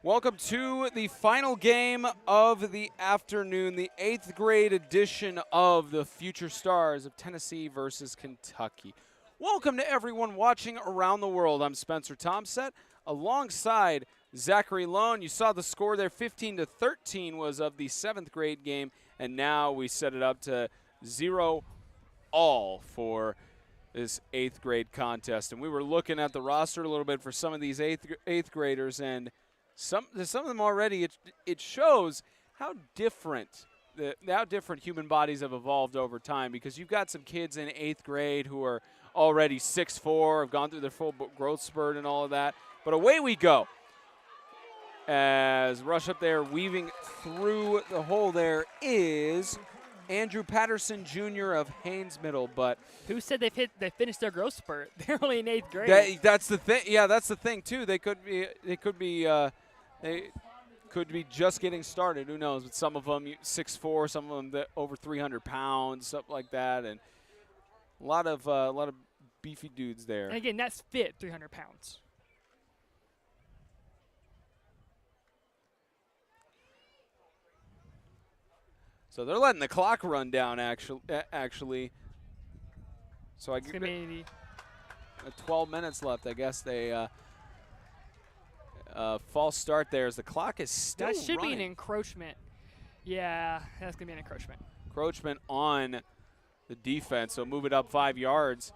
Welcome to the final game of the afternoon, the 8th grade edition of the Future Stars of Tennessee versus Kentucky. Welcome to everyone watching around the world. I'm Spencer Tomset alongside Zachary Lone. You saw the score there, 15-13 was of the 7th grade game, and now we set it up to 0-all for this 8th grade contest. And we were looking at the roster a little bit for some of these eighth graders, and some of them already, it shows how different human bodies have evolved over time, because you've got some kids in 8th grade who are already 6'4", have gone through their full growth spurt and all of that. But away we go. As rush up there, weaving through the hole there is Andrew Patterson Jr. of Haynes Middle. But who said they finished their growth spurt? They're only in 8th grade. That's the thing. Yeah, that's the thing too. They could be just getting started. Who knows? But some of them 6'4", some of them over 300 pounds, something like that, and a lot of beefy dudes there. And again, that's fit 300 pounds. So they're letting the clock run down. Actually, so I get 12 minutes left. I guess they. False start there as the clock is still running. That should be an encroachment. Yeah, that's going to be an encroachment. Encroachment on the defense, so move it up 5 yards.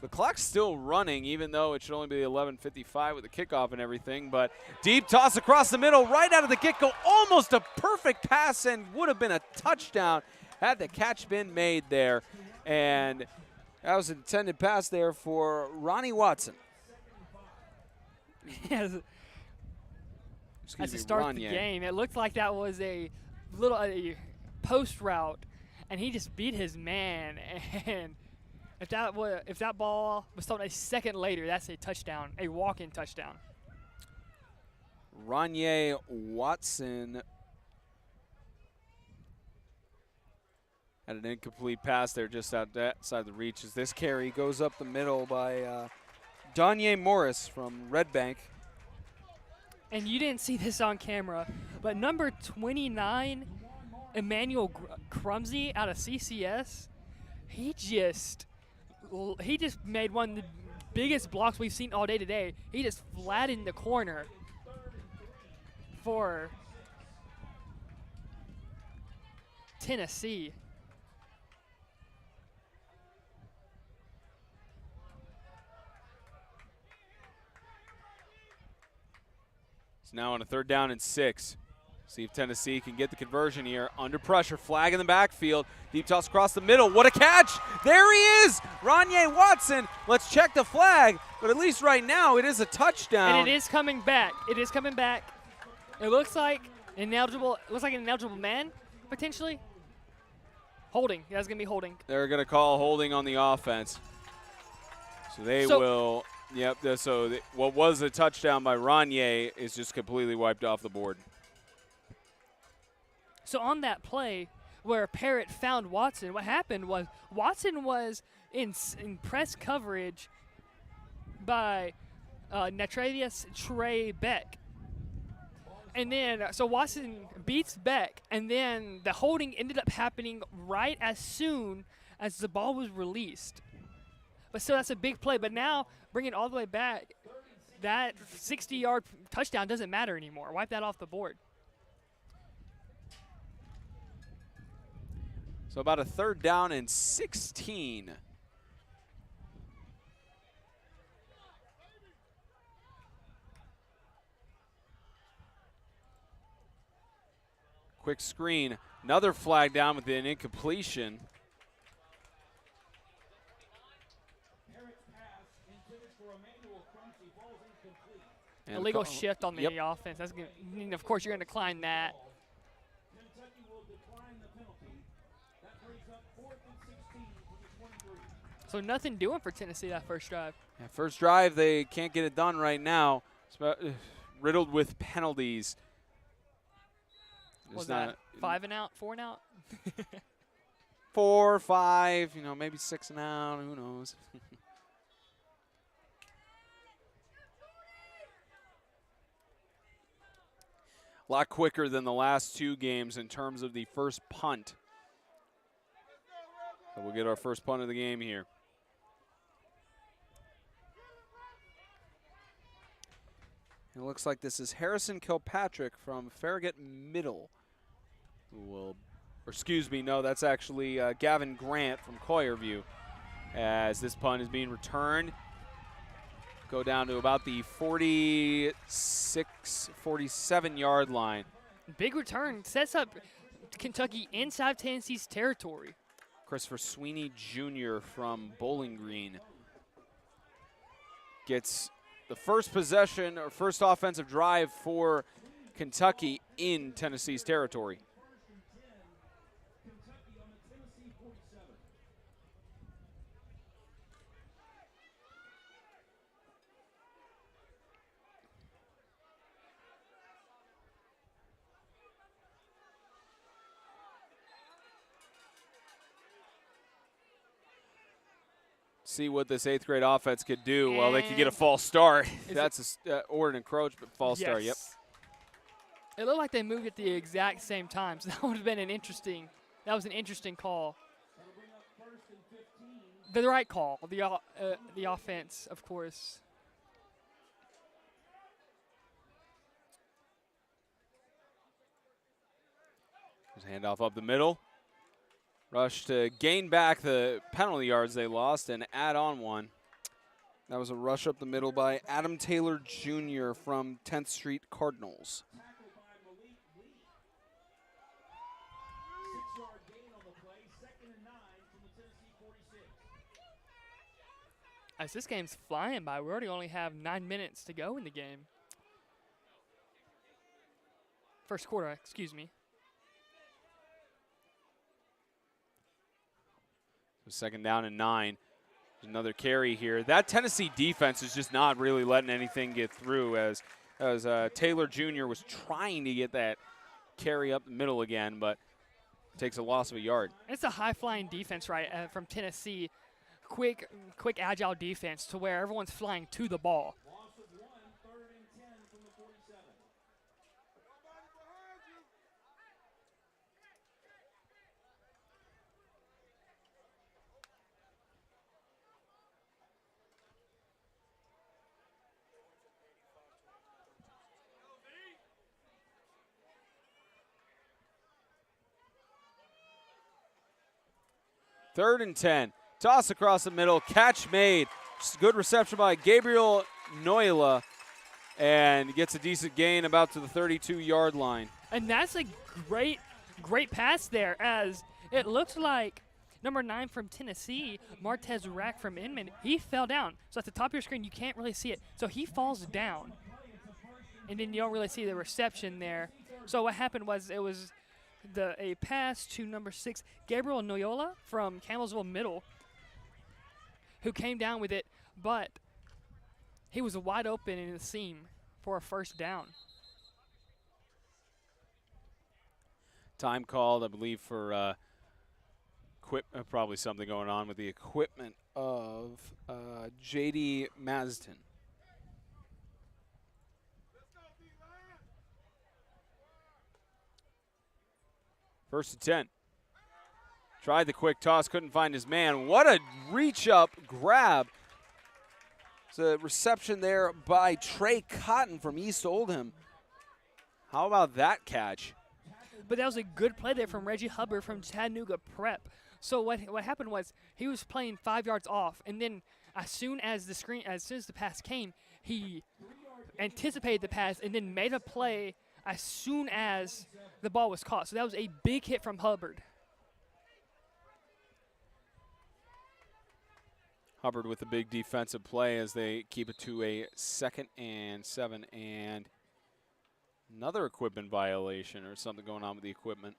The clock's still running, even though it should only be 11:55 with the kickoff and everything. But deep toss across the middle, right out of the get-go, almost a perfect pass and would have been a touchdown had the catch been made there. And that was an intended pass there for Ronnie Watson. As it starts the game, it looked like that was a post route, and he just beat his man. And if that ball was thrown a second later, that's a touchdown, a walk-in touchdown. Ronnie Watson had an incomplete pass there just outside the reach as this carry goes up the middle by Donye Morris from Red Bank. And you didn't see this on camera, but number 29, Emmanuel Crumsey out of CCS, he just made one of the biggest blocks we've seen all day today. He just flattened the corner for Tennessee. It's now on a 3rd down and 6. See if Tennessee can get the conversion here. Under pressure, flag in the backfield. Deep toss across the middle. What a catch! There he is! Ronnie Watson. Let's check the flag, but at least right now it is a touchdown. And it is coming back. It is coming back. It looks like an ineligible man, potentially. Holding. That's going to be holding. They're going to call holding on the offense. So they will. Yep. So what was a touchdown by Ronnie is just completely wiped off the board. So on that play where Parrott found Watson, what happened was Watson was in press coverage by Natravius Trey Beck. And then, so Watson beats Beck, and then the holding ended up happening right as soon as the ball was released. But still, that's a big play. But now, bring it all the way back, that 60-yard touchdown doesn't matter anymore. Wipe that off the board. So about a 3rd down and 16. Quick screen. Another flag down with an incompletion. And illegal shift on the offense. That's gonna, of course, you're going to decline that. So nothing doing for Tennessee that first drive. Yeah, first drive, they can't get it done right now. It's riddled with penalties. Was that 5 and out, 4 and out? 4, 5, you know, maybe 6 and out. Who knows? A lot quicker than the last 2 games in terms of the first punt. So we'll get our first punt of the game here. And it looks like this is Harrison Kilpatrick from Farragut Middle, who will, or excuse me, no, that's actually Gavin Grant from Coyerview, as this punt is being returned. Go down to about the 46, 47-yard line. Big return sets up Kentucky inside Tennessee's territory. Christopher Sweeney Jr. from Bowling Green gets the first possession or first offensive drive for Kentucky in Tennessee's territory. See what this 8th grade offense could do. Well, they could get a false start. That's or an encroachment false start. Yep. It looked like they moved at the exact same time, so that would have been an interesting. That was an interesting call. The right call. The offense, of course. There's a handoff up the middle. Rush to gain back the penalty yards they lost and add on one. That was a rush up the middle by Adam Taylor Jr. from 10th Street Cardinals. As this game's flying by, we already only have 9 minutes to go in the game. First quarter, excuse me. So 2nd down and 9. There's another carry here. That Tennessee defense is just not really letting anything get through, as Taylor Jr. was trying to get that carry up the middle again, but takes a loss of a yard. It's a high-flying defense, right, from Tennessee. Quick, agile defense to where everyone's flying to the ball. Third and 10. Toss across the middle. Catch made. Just good reception by Gabriel Noila. And gets a decent gain about to the 32-yard line. And that's a great pass there, as it looks like number 9 from Tennessee, Martez Rack from Inman, he fell down. So at the top of your screen, you can't really see it. So he falls down. And then you don't really see the reception there. So what happened was it was a pass to number 6, Gabriel Noyola from Campbellsville Middle, who came down with it, but he was wide open in the seam for a first down. Time called, I believe, for probably something going on with the equipment of J.D. Masden. First and 10. Tried the quick toss, couldn't find his man. What a reach-up grab. It's a reception there by Trey Cotton from East Oldham. How about that catch? But that was a good play there from Reggie Hubbard from Chattanooga Prep. So what happened was he was playing 5 yards off, and then as soon as the pass came, he anticipated the pass and then made a play as soon as the ball was caught. So that was a big hit from Hubbard. Hubbard with a big defensive play as they keep it to a 2nd and 7, and another equipment violation or something going on with the equipment.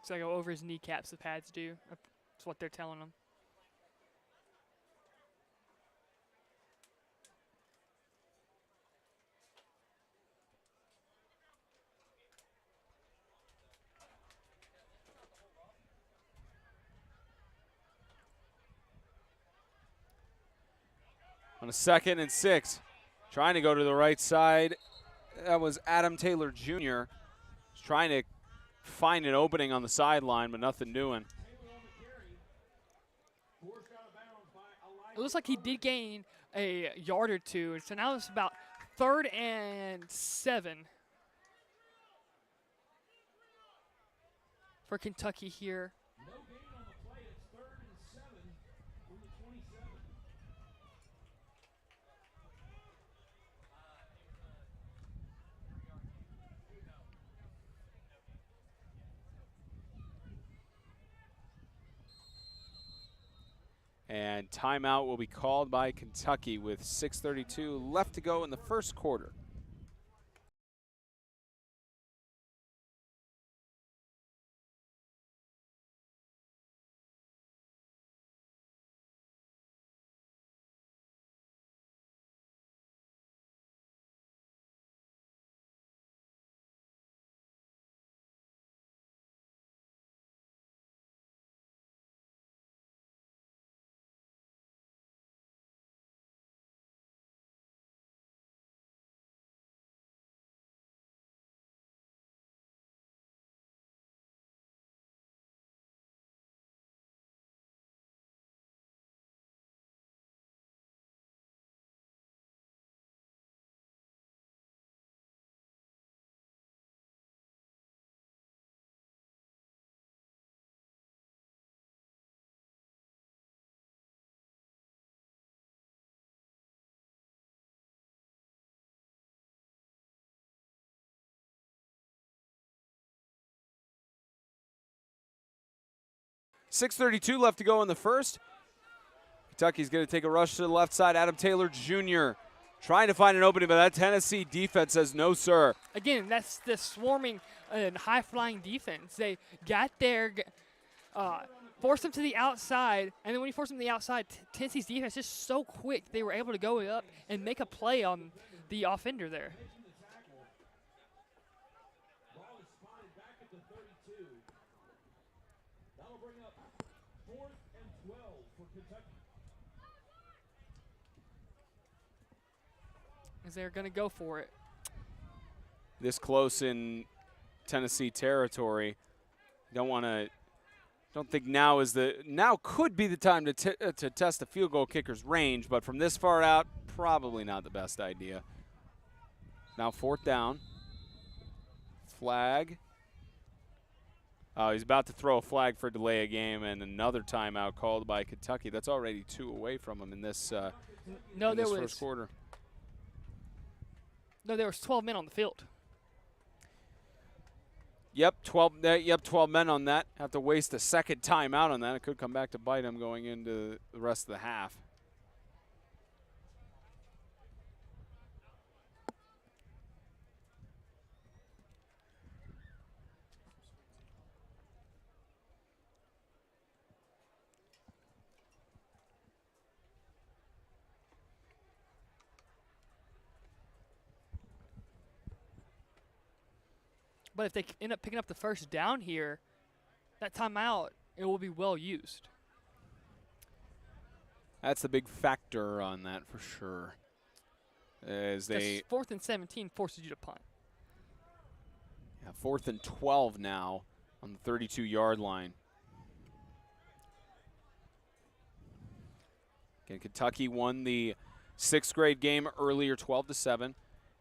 So I go over his kneecaps, the pads do. That's what they're telling him. On a 2nd and 6. Trying to go to the right side. That was Adam Taylor Jr. He's trying to find an opening on the sideline, but nothing doing. It looks like he did gain a yard or two, so now it's about 3rd and 7 for Kentucky here. No gain on the play. It's 3rd and 7 from the 27. And timeout will be called by Kentucky with 6:32 left to go in the first quarter. .632 left to go in the first. Kentucky's going to take a rush to the left side. Adam Taylor Jr. trying to find an opening, but that Tennessee defense says no, sir. Again, that's the swarming and high-flying defense. They got there, forced them to the outside, and then when you force them to the outside, Tennessee's defense is just so quick. They were able to go up and make a play on the offender there. Ball is spotted back at the 32. That'll bring up 4th and 12 for Kentucky. As they're going to go for it. This close in Tennessee territory. Don't think now could be the time to test the field goal kicker's range, but from this far out, probably not the best idea. Now 4th down. Flag. Oh, he's about to throw a flag for delay of game, and another timeout called by Kentucky. That's already 2 away from him in this, first quarter. No, there was 12 men on the field. Yep, 12 men on that. Have to waste a second timeout on that. It could come back to bite him going into the rest of the half. But if they end up picking up the first down here, that timeout, it will be well used. That's the big factor on that for sure. As they 4th and 17 forces you to punt. Yeah, 4th and 12 now on the 32-yard line. Again, Kentucky won the 6th grade game earlier, 12-7.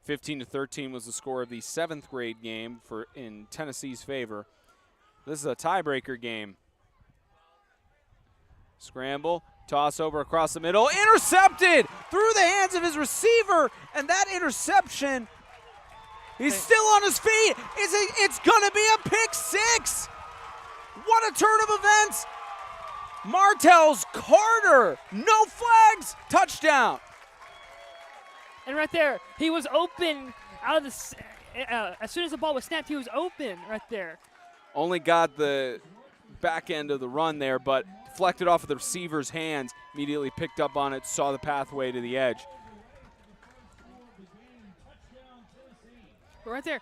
15-13 was the score of the 7th grade game in Tennessee's favor. This is a tiebreaker game. Scramble, toss over across the middle, intercepted through the hands of his receiver, and that interception, he's still on his feet. It's gonna be a pick 6. What a turn of events. Martell's Carter, no flags, touchdown. And right there, he was open out of the. As soon as the ball was snapped, he was open right there. Only got the back end of the run there, but deflected off of the receiver's hands. Immediately picked up on it, saw the pathway to the edge. But right there,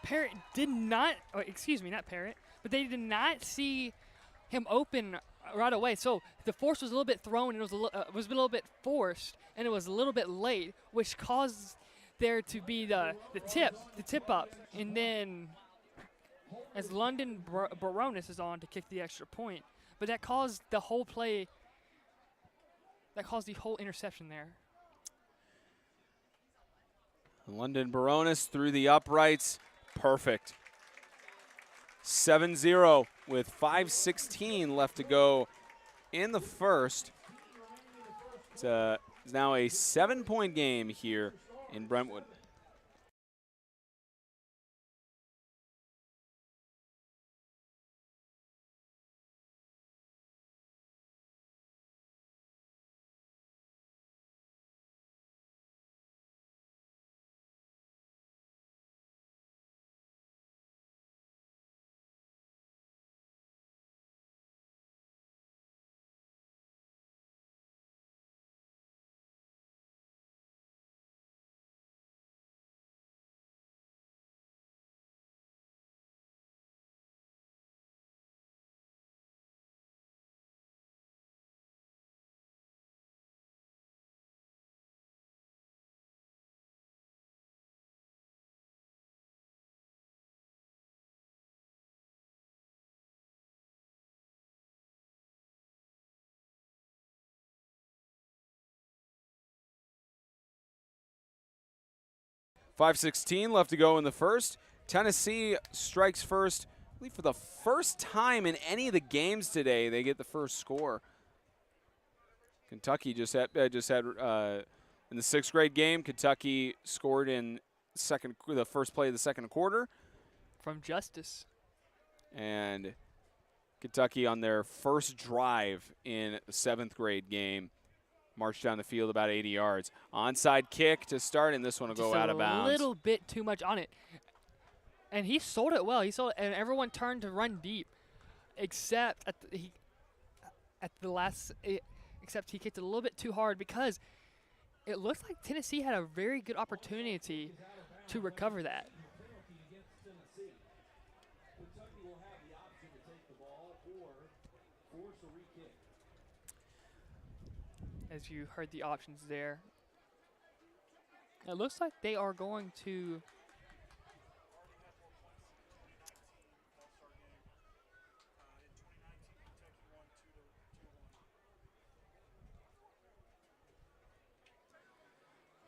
Parrott did not. Oh, excuse me, not Parrott, but they did not see him open right away. So the force was a little bit thrown, and it was a little bit forced, and it was a little bit late, which caused there to be the tip up, and then as London Baronis is on to kick the extra point, but that caused the whole play. That caused the whole interception there. London Baronis through the uprights. Perfect. 7-0 with 5:16 left to go in the first. It's now a 7-point game here in Brentwood. .516 left to go in the first. Tennessee strikes first. I believe for the first time in any of the games today, they get the first score. Kentucky just had in the 6th grade game. Kentucky scored in the first play of the second quarter. From Justice. And Kentucky on their first drive in the 7th grade game marched down the field about 80 yards. Onside kick to start, and this one will go out of bounds. A little bit too much on it. And he sold it well. And everyone turned to run deep, except he kicked it a little bit too hard because it looks like Tennessee had a very good opportunity to recover that. Penalty against Tennessee. Kentucky will have the option to take the ball or force a re-kick. As you heard the options there. It looks like they are going to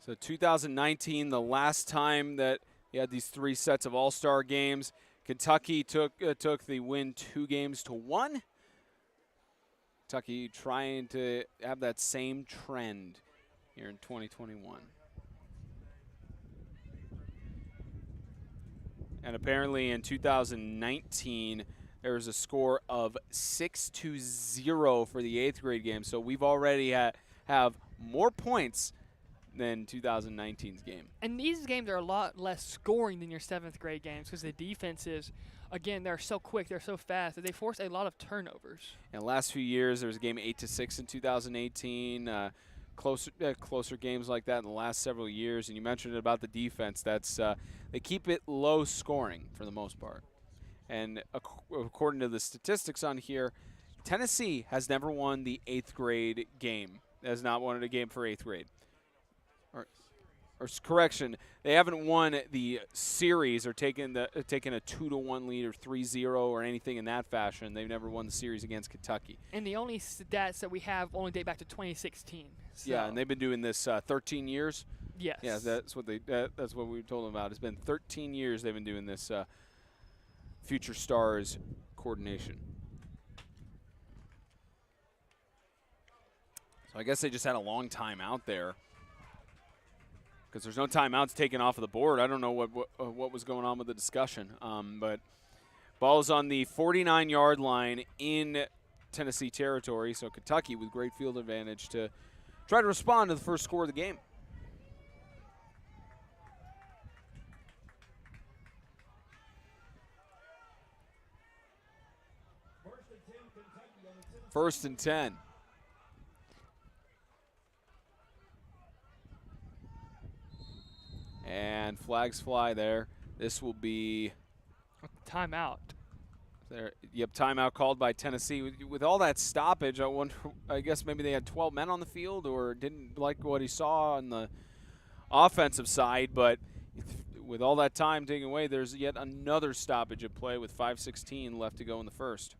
So 2019, the last time that you had these 3 sets of all-star games. Kentucky took the win 2-1. Kentucky trying to have that same trend here in 2021. And apparently in 2019, there was a score of 6-0 for the 8th grade game. So we've already have more points than 2019's game. And these games are a lot less scoring than your 7th grade games because the defenses, again, they're so quick, they're so fast that they force a lot of turnovers. In the last few years, there was a game 8-6 in 2018. Closer games like that in the last several years. And you mentioned about the defense. That's they keep it low scoring for the most part. And according to the statistics on here, Tennessee has never won the 8th grade game. Has not won a game for 8th grade. Or correction, they haven't won the series or taken a 2-1 lead or 3-0 or anything in that fashion. They've never won the series against Kentucky. And the only stats that we have only date back to 2016. So. Yeah, and they've been doing this 13 years. Yes. Yeah, that's what we told them about. It's been 13 years they've been doing this Future Stars coordination. So I guess they just had a long time out there. Because there's no timeouts taken off of the board. I don't know what was going on with the discussion. But ball is on the 49-yard line in Tennessee territory. So Kentucky with great field advantage to try to respond to the first score of the game. First and 10. And flags fly there. This will be timeout. There, yep, timeout called by Tennessee. With all that stoppage, I guess maybe they had 12 men on the field or didn't like what he saw on the offensive side, but with all that time taken away, there's yet another stoppage at play with 5:16 left to go in the first.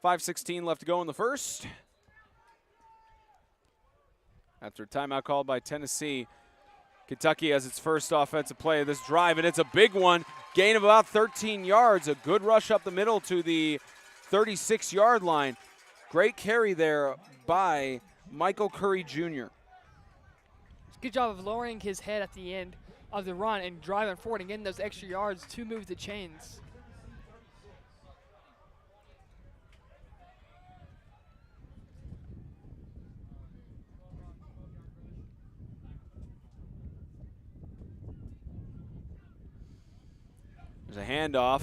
.5:16 left to go in the first. After a timeout called by Tennessee, Kentucky has its first offensive play of this drive, and it's a big one. Gain of about 13 yards. A good rush up the middle to the 36-yard line. Great carry there by Michael Curry Jr. Good job of lowering his head at the end of the run and driving forward and getting those extra yards to move the chains. There's a handoff.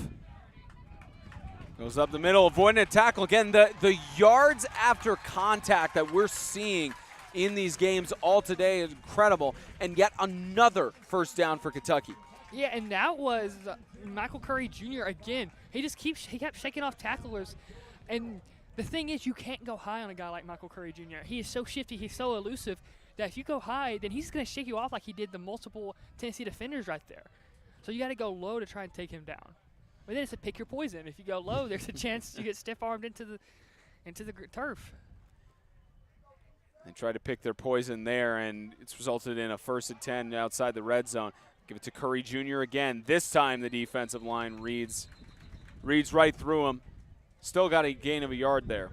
Goes up the middle, avoiding a tackle. Again, the yards after contact that we're seeing in these games all today is incredible. And yet another first down for Kentucky. Yeah, and that was Michael Curry Jr. again. He kept shaking off tacklers. And the thing is, you can't go high on a guy like Michael Curry Jr. He is so shifty, he's so elusive, that if you go high, then he's going to shake you off like he did the multiple Tennessee defenders right there. So you got to go low to try and take him down. But then it's a pick your poison. If you go low, there's a chance you get stiff-armed into the turf. They tried to pick their poison there, and it's resulted in a 1st and 10 outside the red zone. Give it to Curry Jr. again. This time the defensive line reads right through him. Still got a gain of a yard there.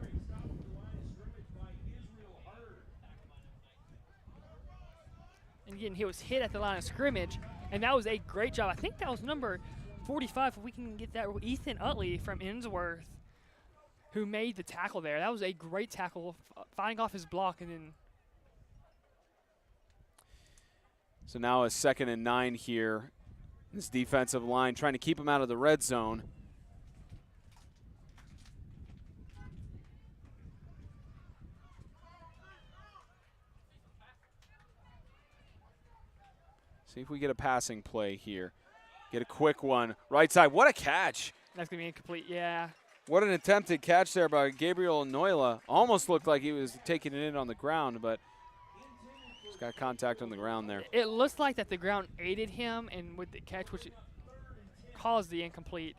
And again, he was hit at the line of scrimmage, and that was a great job. I think that was number 45, if we can get that, Ethan Utley from Innsworth, who made the tackle there. That was a great tackle, fighting off his block. And then. So now a 2nd and 9 here. This defensive line trying to keep him out of the red zone. See if we get a passing play here. Get a quick one. Right side. What a catch. That's going to be incomplete, yeah. What an attempted catch there by Gabriel Noila. Almost looked like he was taking it in on the ground, but he's got contact on the ground there. It looks like that the ground aided him, and with the catch, which caused the incomplete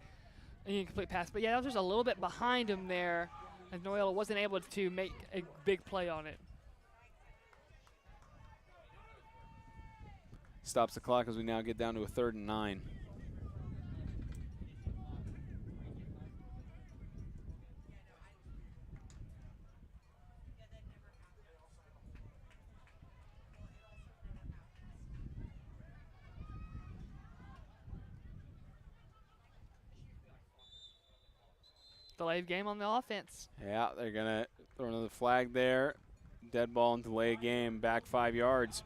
pass. But, yeah, that was just a little bit behind him there, and Noila wasn't able to make a big play on it. Stops the clock as we now get down to a 3rd and 9. Delayed game on the offense. Yeah, they're going to throw another flag there. Dead ball and delay game, back 5 yards.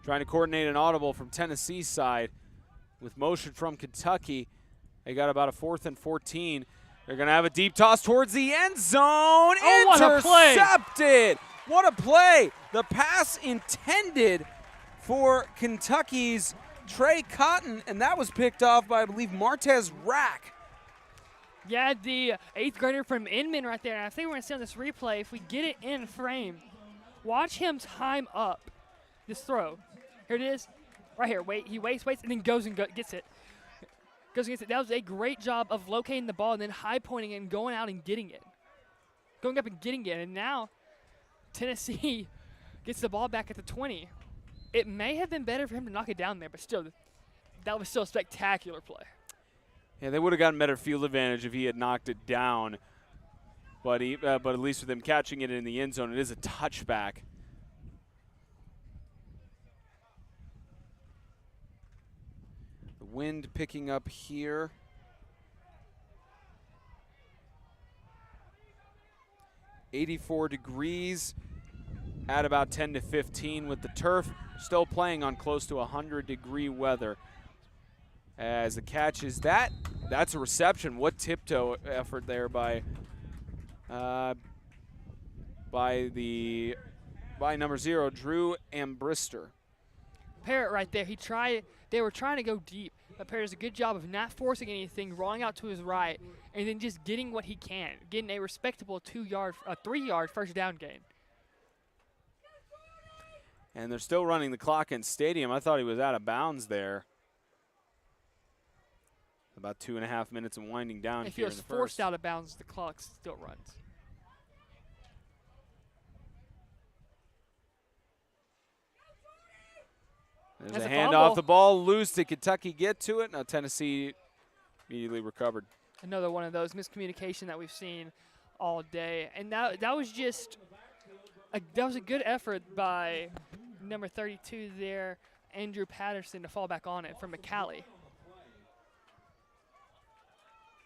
Trying to coordinate an audible from Tennessee's side with motion from Kentucky. They got about a 4th and 14. They're going to have a deep toss towards the end zone. Oh, intercepted! What a play! The pass intended for Kentucky's Trey Cotton, and that was picked off by, I believe, Martez Rack. Yeah, the 8th grader from Inman right there. And I think we're going to see on this replay, if we get it in frame, watch him time up this throw. Here it is. Right here. Wait. He waits, and then goes and gets it. Goes and gets it. That was a great job of locating the ball and then high pointing it and going out and getting it. Going up and getting it. And now Tennessee gets the ball back at the 20. It may have been better for him to knock it down there, but still, that was still a spectacular play. Yeah, they would have gotten better field advantage if he had knocked it down. But at least with him catching it in the end zone, it is a touchback. The wind picking up here. .84 degrees at about 10 to 15 with the turf still playing on close to 100-degree weather. As the catch is that's a reception. What tiptoe effort there by number 0, Drew Ambrister. Parrott right there, they were trying to go deep, but Parrott does a good job of not forcing anything, rolling out to his right, and then just getting what he can, getting a respectable 3-yard first down gain. And they're still running the clock in stadium. I thought he was out of bounds there. About 2.5 minutes and winding down if here he was forced out of bounds, the clock still runs. There's a handoff. The ball loose. Did Kentucky get to it? No, Tennessee immediately recovered. Another one of those miscommunication that we've seen all day. And that was just that was a good effort by number 32 there, Andrew Patterson, to fall back on it from McCallie.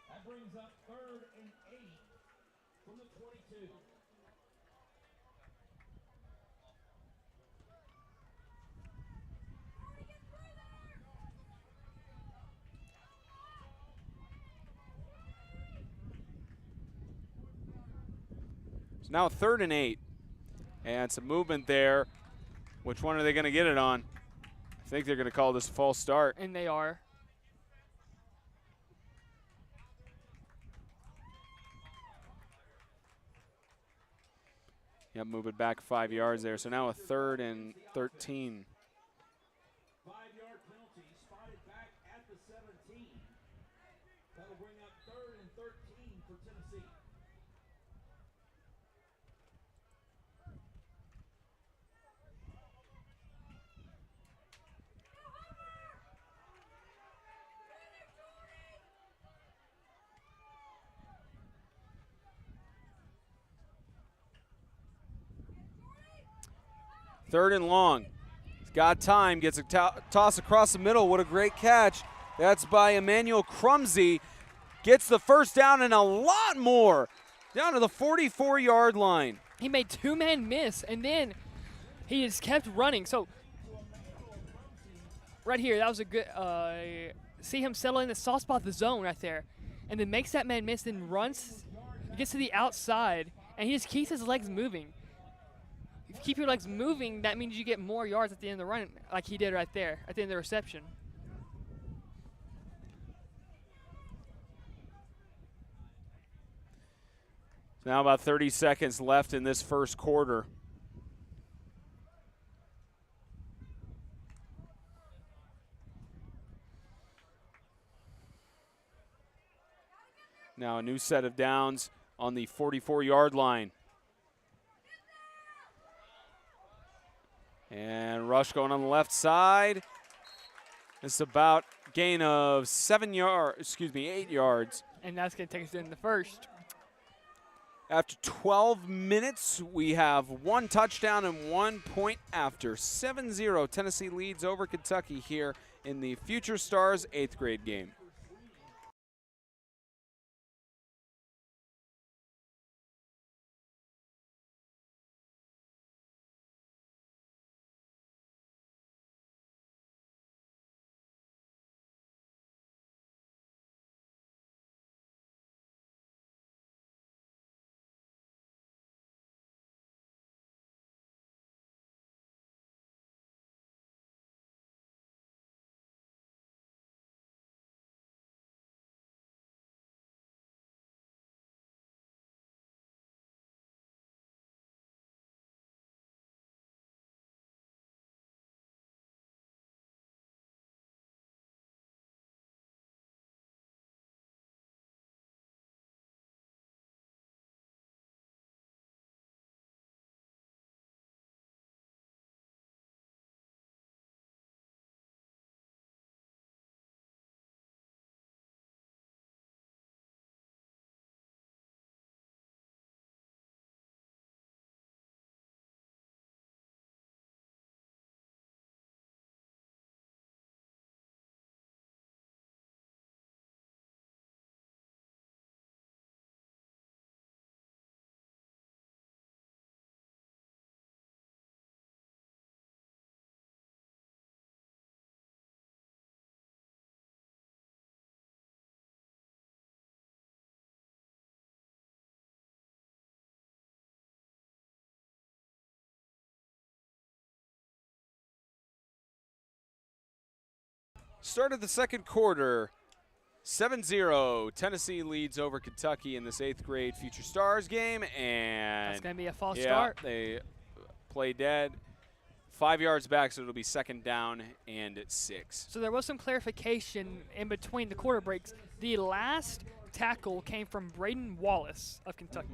That brings up 3rd and 8 from the 22. It's now 3rd and 8. And some movement there. Which one are they going to get it on? I think they're going to call this a false start. And they are. Yep, move it back 5 yards there. So now a 3rd and 13. 5-yard penalty, spotted back at the 17. That'll bring up 3rd and 13 for Tennessee. Third and long. He's got time, gets a toss across the middle. What a great catch. That's by Emmanuel Crumsey. Gets the first down and a lot more. Down to the 44-yard line. He made 2-man miss, and then he has kept running. So right here, that was a good see him settle in the soft spot, the zone right there, and then makes that man miss, then runs, gets to the outside, and he just keeps his legs moving. If you keep your legs moving, that means you get more yards at the end of the run, like he did right there at the end of the reception. Now about 30 seconds left in this first quarter. Now a new set of downs on the 44-yard line. And rush going on the left side. It's about gain of 8 yards. And that's going to take us in the first. After 12 minutes, we have 1 touchdown and 1 point after. 7-0, Tennessee leads over Kentucky here in the Future Stars 8th grade game. Start of the second quarter. 7-0. Tennessee leads over Kentucky in this 8th grade Future Stars game. And That's going to be a false yeah, start. they play dead. 5 yards back, so it'll be 2nd down and 6. So there was some clarification in between the quarter breaks. The last tackle came from Braden Wallace of Kentucky.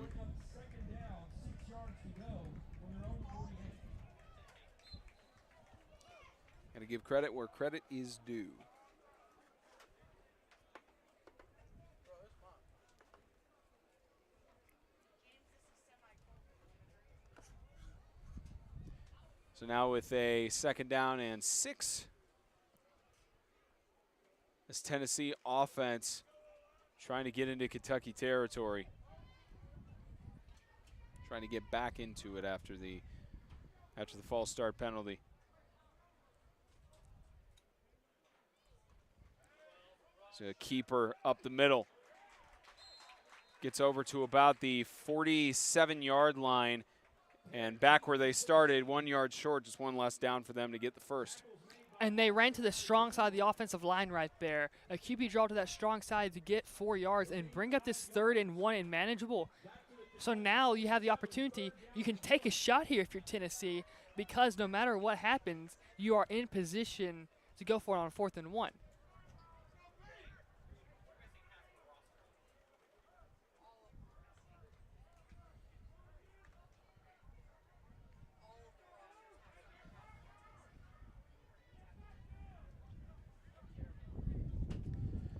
Second down, 6 yards to go from their own 48. Got to give credit where credit is due. So now with a 2nd down and 6, this Tennessee offense trying to get into Kentucky territory. Trying to get back into it after the false start penalty. So a keeper up the middle. Gets over to about the 47-yard line. And back where they started, 1 yard short, just one less down for them to get the first. And they ran to the strong side of the offensive line right there. A QB draw to that strong side to get 4 yards and bring up this 3rd and 1 and manageable. So now you have the opportunity. You can take a shot here if you're Tennessee, because no matter what happens, you are in position to go for it on 4th and 1.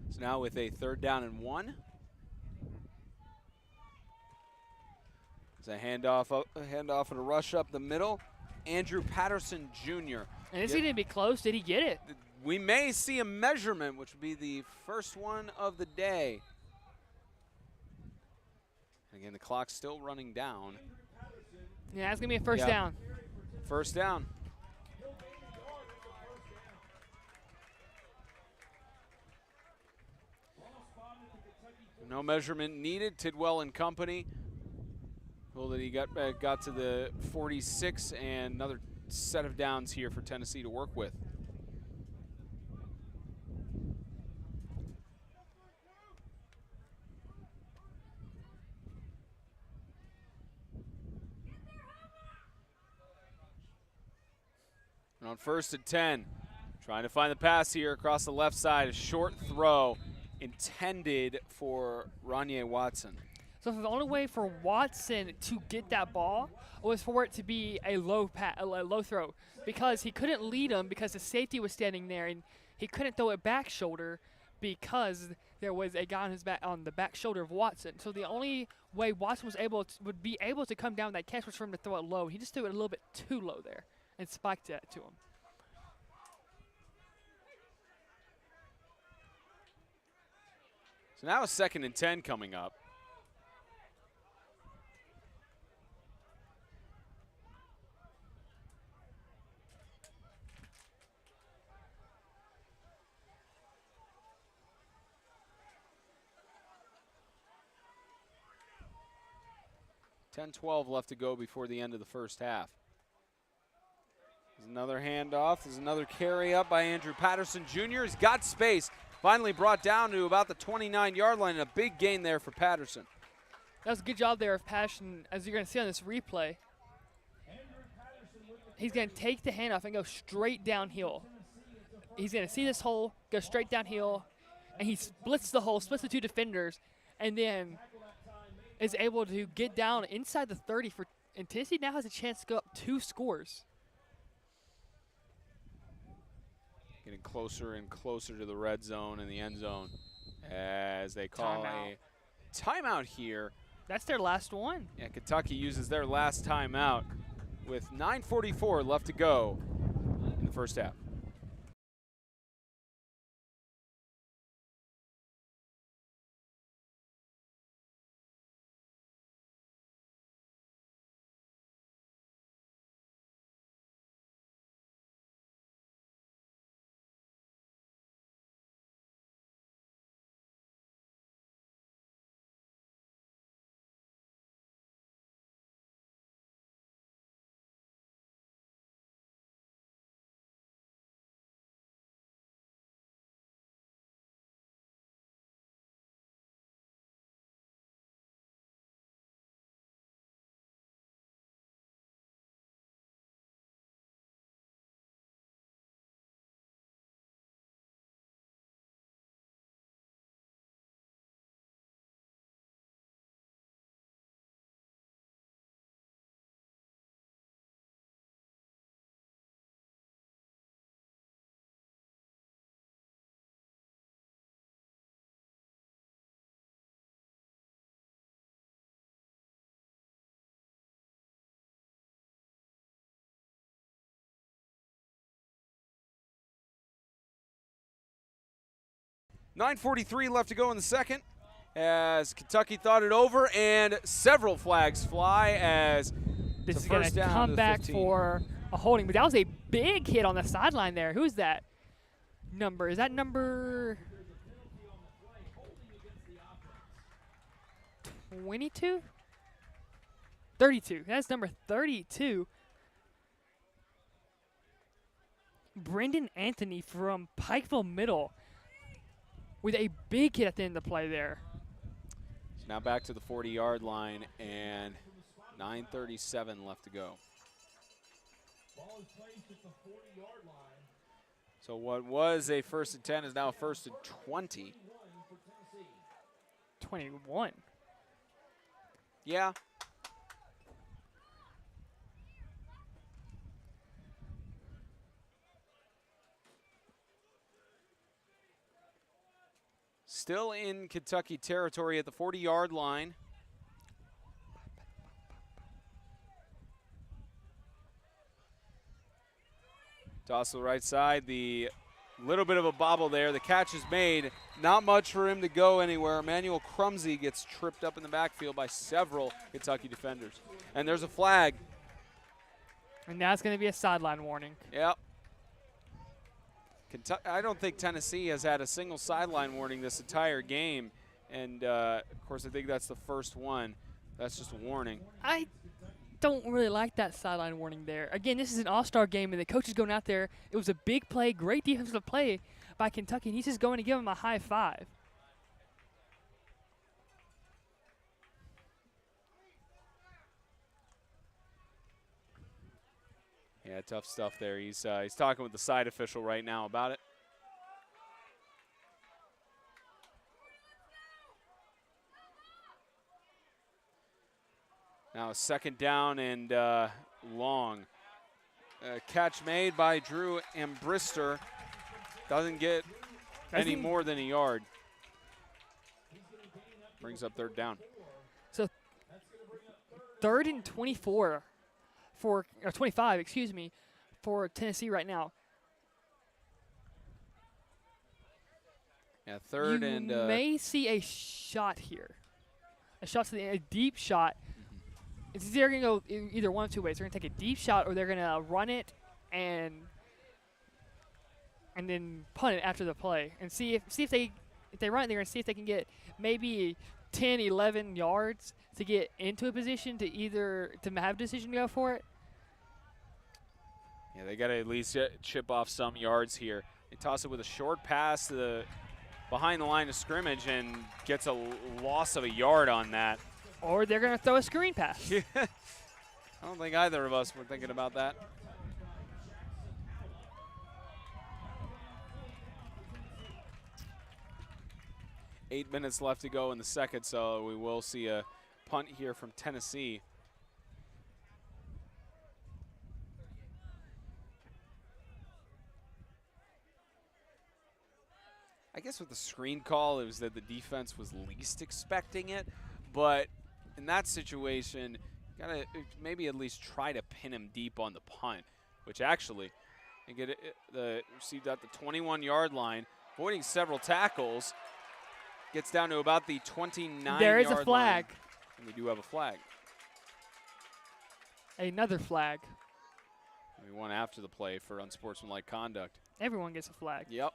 So now with a 3rd down and 1. It's a handoff and a rush up the middle. Andrew Patterson Jr. And this didn't be close. Did he get it? We may see a measurement, which would be the first one of the day. Again, the clock's still running down. Yeah, it's going to be a first Yep. down. First down. No measurement needed. Tidwell and company. Well, that he got to the 46, and another set of downs here for Tennessee to work with. And on 1st and 10, trying to find the pass here across the left side. A short throw intended for Ronye Watson. So the only way for Watson to get that ball was for it to be a low throw, because he couldn't lead him because the safety was standing there, and he couldn't throw it back shoulder because there was a guy on his back on the back shoulder of Watson. So the only way Watson would be able to come down that catch was for him to throw it low. He just threw it a little bit too low there and spiked it to him. So now a 2nd and 10 coming up. $10-12 left to go before the end of the first half. There's another handoff. There's another carry up by Andrew Patterson Jr. He's got space. Finally brought down to about the 29-yard line, and a big gain there for Patterson. That was a good job there of Patterson, as you're going to see on this replay. He's going to take the handoff and go straight downhill. He's going to see this hole, go straight downhill, and he splits the hole, splits the 2 defenders, and then is able to get down inside the 30 and Tennessee now has a chance to go up 2 scores. Getting closer and closer to the red zone and the end zone as they call a timeout here. That's their last one. Yeah, Kentucky uses their last timeout with 9:44 left to go in the first half. 9:43 left to go in the second as Kentucky thought it over, and several flags fly as This it's is a going first to down come to the back 15. for a holding. But that was a big hit on the sideline there. Who's that number? Is that number 22? 32. That's number 32. Brendan Anthony from Pikeville Middle with a big hit at the end of the play there. Now back to the 40-yard line, and 9:37 left to go. Ball is placed at the 40-yard line. So what was a 1st and 10 is now a 1st and 20. 21 for Tennessee. 21. Yeah. Still in Kentucky territory at the 40-yard line. Toss to the right side. The little bit of a bobble there. The catch is made. Not much for him to go anywhere. Emmanuel Crumsey gets tripped up in the backfield by several Kentucky defenders. And there's a flag. And now it's going to be a sideline warning. Yep. I don't think Tennessee has had a single sideline warning this entire game. And, of course, I think that's the first one. That's just a warning. I don't really like that sideline warning there. Again, this is an all-star game, and the coach is going out there. It was a big play, great defensive play by Kentucky, and he's just going to give him a high five. Yeah, tough stuff there. He's talking with the side official right now about it. Now 2nd down and long. Catch made by Drew Ambrister. Doesn't get any more than a yard. Brings up 3rd down. So 3rd and 24 or 25, excuse me, for Tennessee right now. Yeah, 3rd and you may see a shot here. A deep shot. It's either going to go either one of two ways. They're going to take a deep shot, or they're going to run it and then punt it after the play and see if they run it. They're going to see if they can get maybe 10, 11 yards to get into a position to have a decision to go for it. Yeah, they got to at least chip off some yards here. They toss it with a short pass to behind the line of scrimmage and gets a loss of a yard on that. Or they're going to throw a screen pass. I don't think either of us were thinking about that. Eight minutes left to go in the second, so we will see a punt here from Tennessee. I guess with the screen call, it was that the defense was least expecting it, but in that situation, you gotta maybe at least try to pin him deep on the punt, which actually they get received at the 21-yard line, avoiding several tackles, gets down to about the 29-yard line. There is a flag. And we do have a flag. Another flag. We won after the play for unsportsmanlike conduct. Everyone gets a flag. Yep.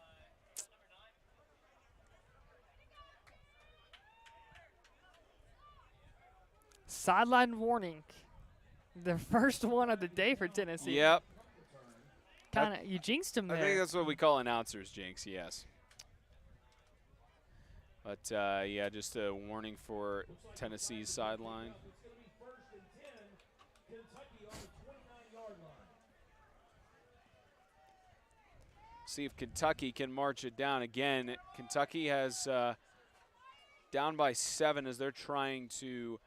Sideline warning. The first one of the day for Tennessee. Yep. You jinxed him there. I think that's what we call announcers jinx, yes. But, yeah, just a warning for Tennessee's sideline. It's going to be 1st and 10. Kentucky on the 29-yard line. See if Kentucky can march it down. Again, Kentucky has down by 7 as they're trying to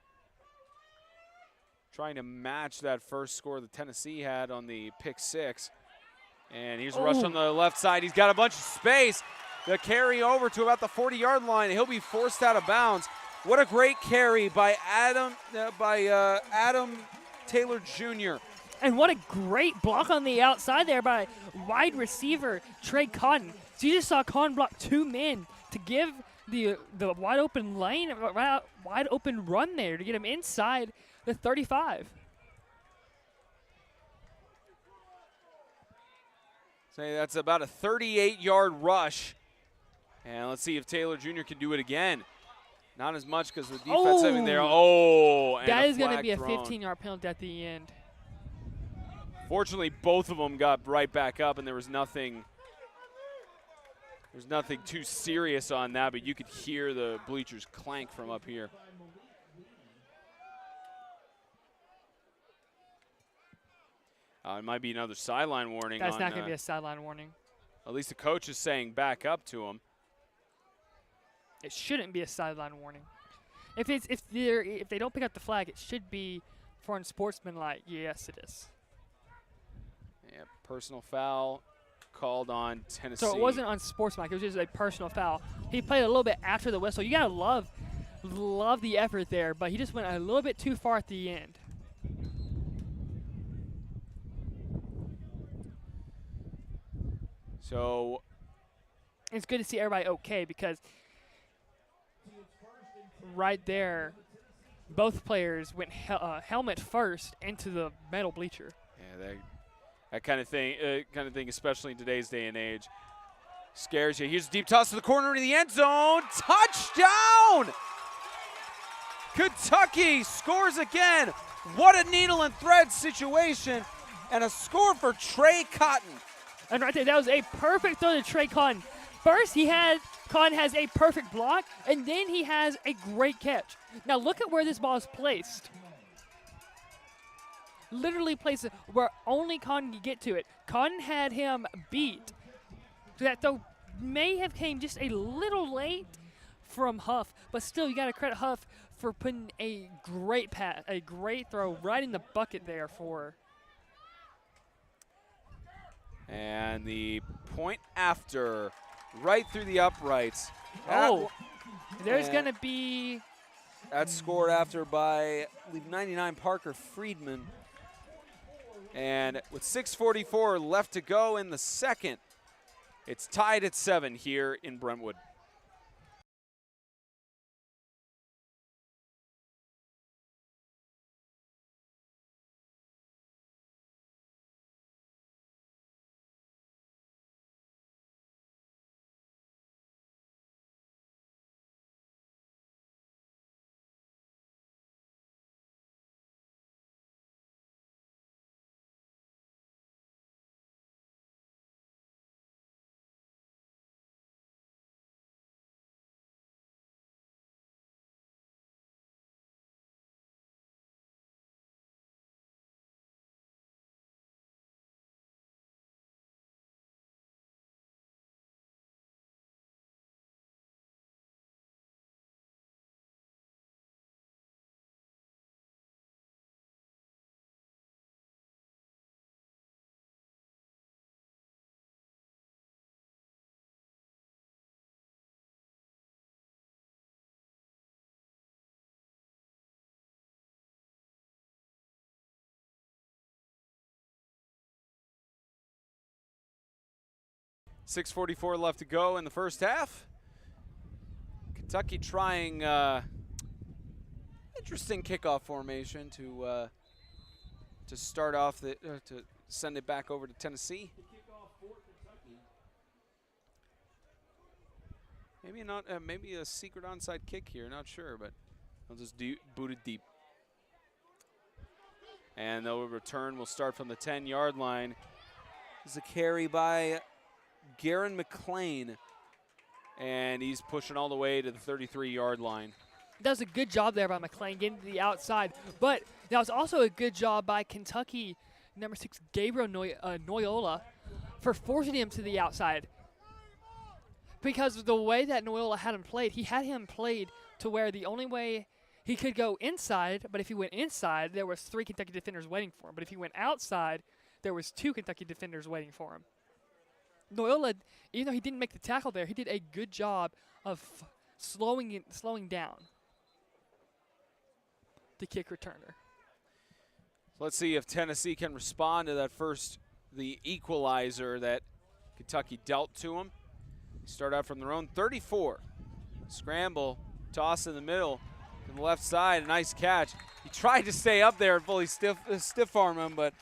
match that first score that Tennessee had on the pick 6. And he's rushed on the left side. He's got a bunch of space. The carry over to about the 40-yard line. He'll be forced out of bounds. What a great carry by Adam Taylor Jr. And what a great block on the outside there by wide receiver Trey Cotton. So you just saw Cotton block 2 men to give the wide open lane, wide open run there to get him inside the 35. Say that's about a 38-yard rush. And let's see if Taylor Jr. can do it again. Not as much because the defense having there. Oh, and that is going to flag be a thrown. 15-yard penalty at the end. Fortunately, both of them got right back up, and there was nothing. There's nothing too serious on that, but you could hear the bleachers clank from up here. It might be another sideline warning. That's not going to be a sideline warning. At least the coach is saying back up to him. It shouldn't be a sideline warning. If they don't pick up the flag, it should be for unsportsmanlike. Yes, it is. Yeah, personal foul called on Tennessee. So it wasn't unsportsmanlike. It was just a personal foul. He played a little bit after the whistle. You gotta love the effort there, but he just went a little bit too far at the end. So it's good to see everybody okay because right there, both players went helmet first into the metal bleacher. yeah, that kind of thing, especially in today's day and age, scares you. Here's a deep toss to the corner into the end zone. Touchdown! Kentucky scores again. What a needle and thread situation, and a score for Trey Cotton. And right there, that was a perfect throw to Trey Cotton. First, Cotton has a perfect block, and then he has a great catch. Now look at where this ball is placed. Literally placed where only Cotton could get to it. Cotton had him beat. So that throw may have came just a little late from Huff, but still you got to credit Huff for putting a great pass, a great throw right in the bucket there for. And the point after, right through the uprights. Oh, there's going to be. That's scored after by, I believe, 99 Parker Friedman. And with 6:44 left to go in the second, it's tied at 7 here in Brentwood. .6:44 left to go in the first half. Kentucky trying interesting kickoff formation to start off to send it back over to Tennessee. Maybe not. Maybe a secret onside kick here. Not sure, but they'll just boot it deep. And the return will start from the 10-yard line. This is a carry by Garen McLean, and he's pushing all the way to the 33-yard line. Does a good job there by McLean getting to the outside, but that was also a good job by Kentucky, number 6, Gabriel Noyola, for forcing him to the outside. Because of the way that Noyola had him played to where the only way he could go inside, but if he went inside, there was 3 Kentucky defenders waiting for him. But if he went outside, there was 2 Kentucky defenders waiting for him. Noyola, even though he didn't make the tackle there, he did a good job of slowing down the kick returner. Let's see if Tennessee can respond to the equalizer that Kentucky dealt to him. Start out from their own 34. Scramble, toss in the middle, to the left side, a nice catch. He tried to stay up there and fully stiff arm him, but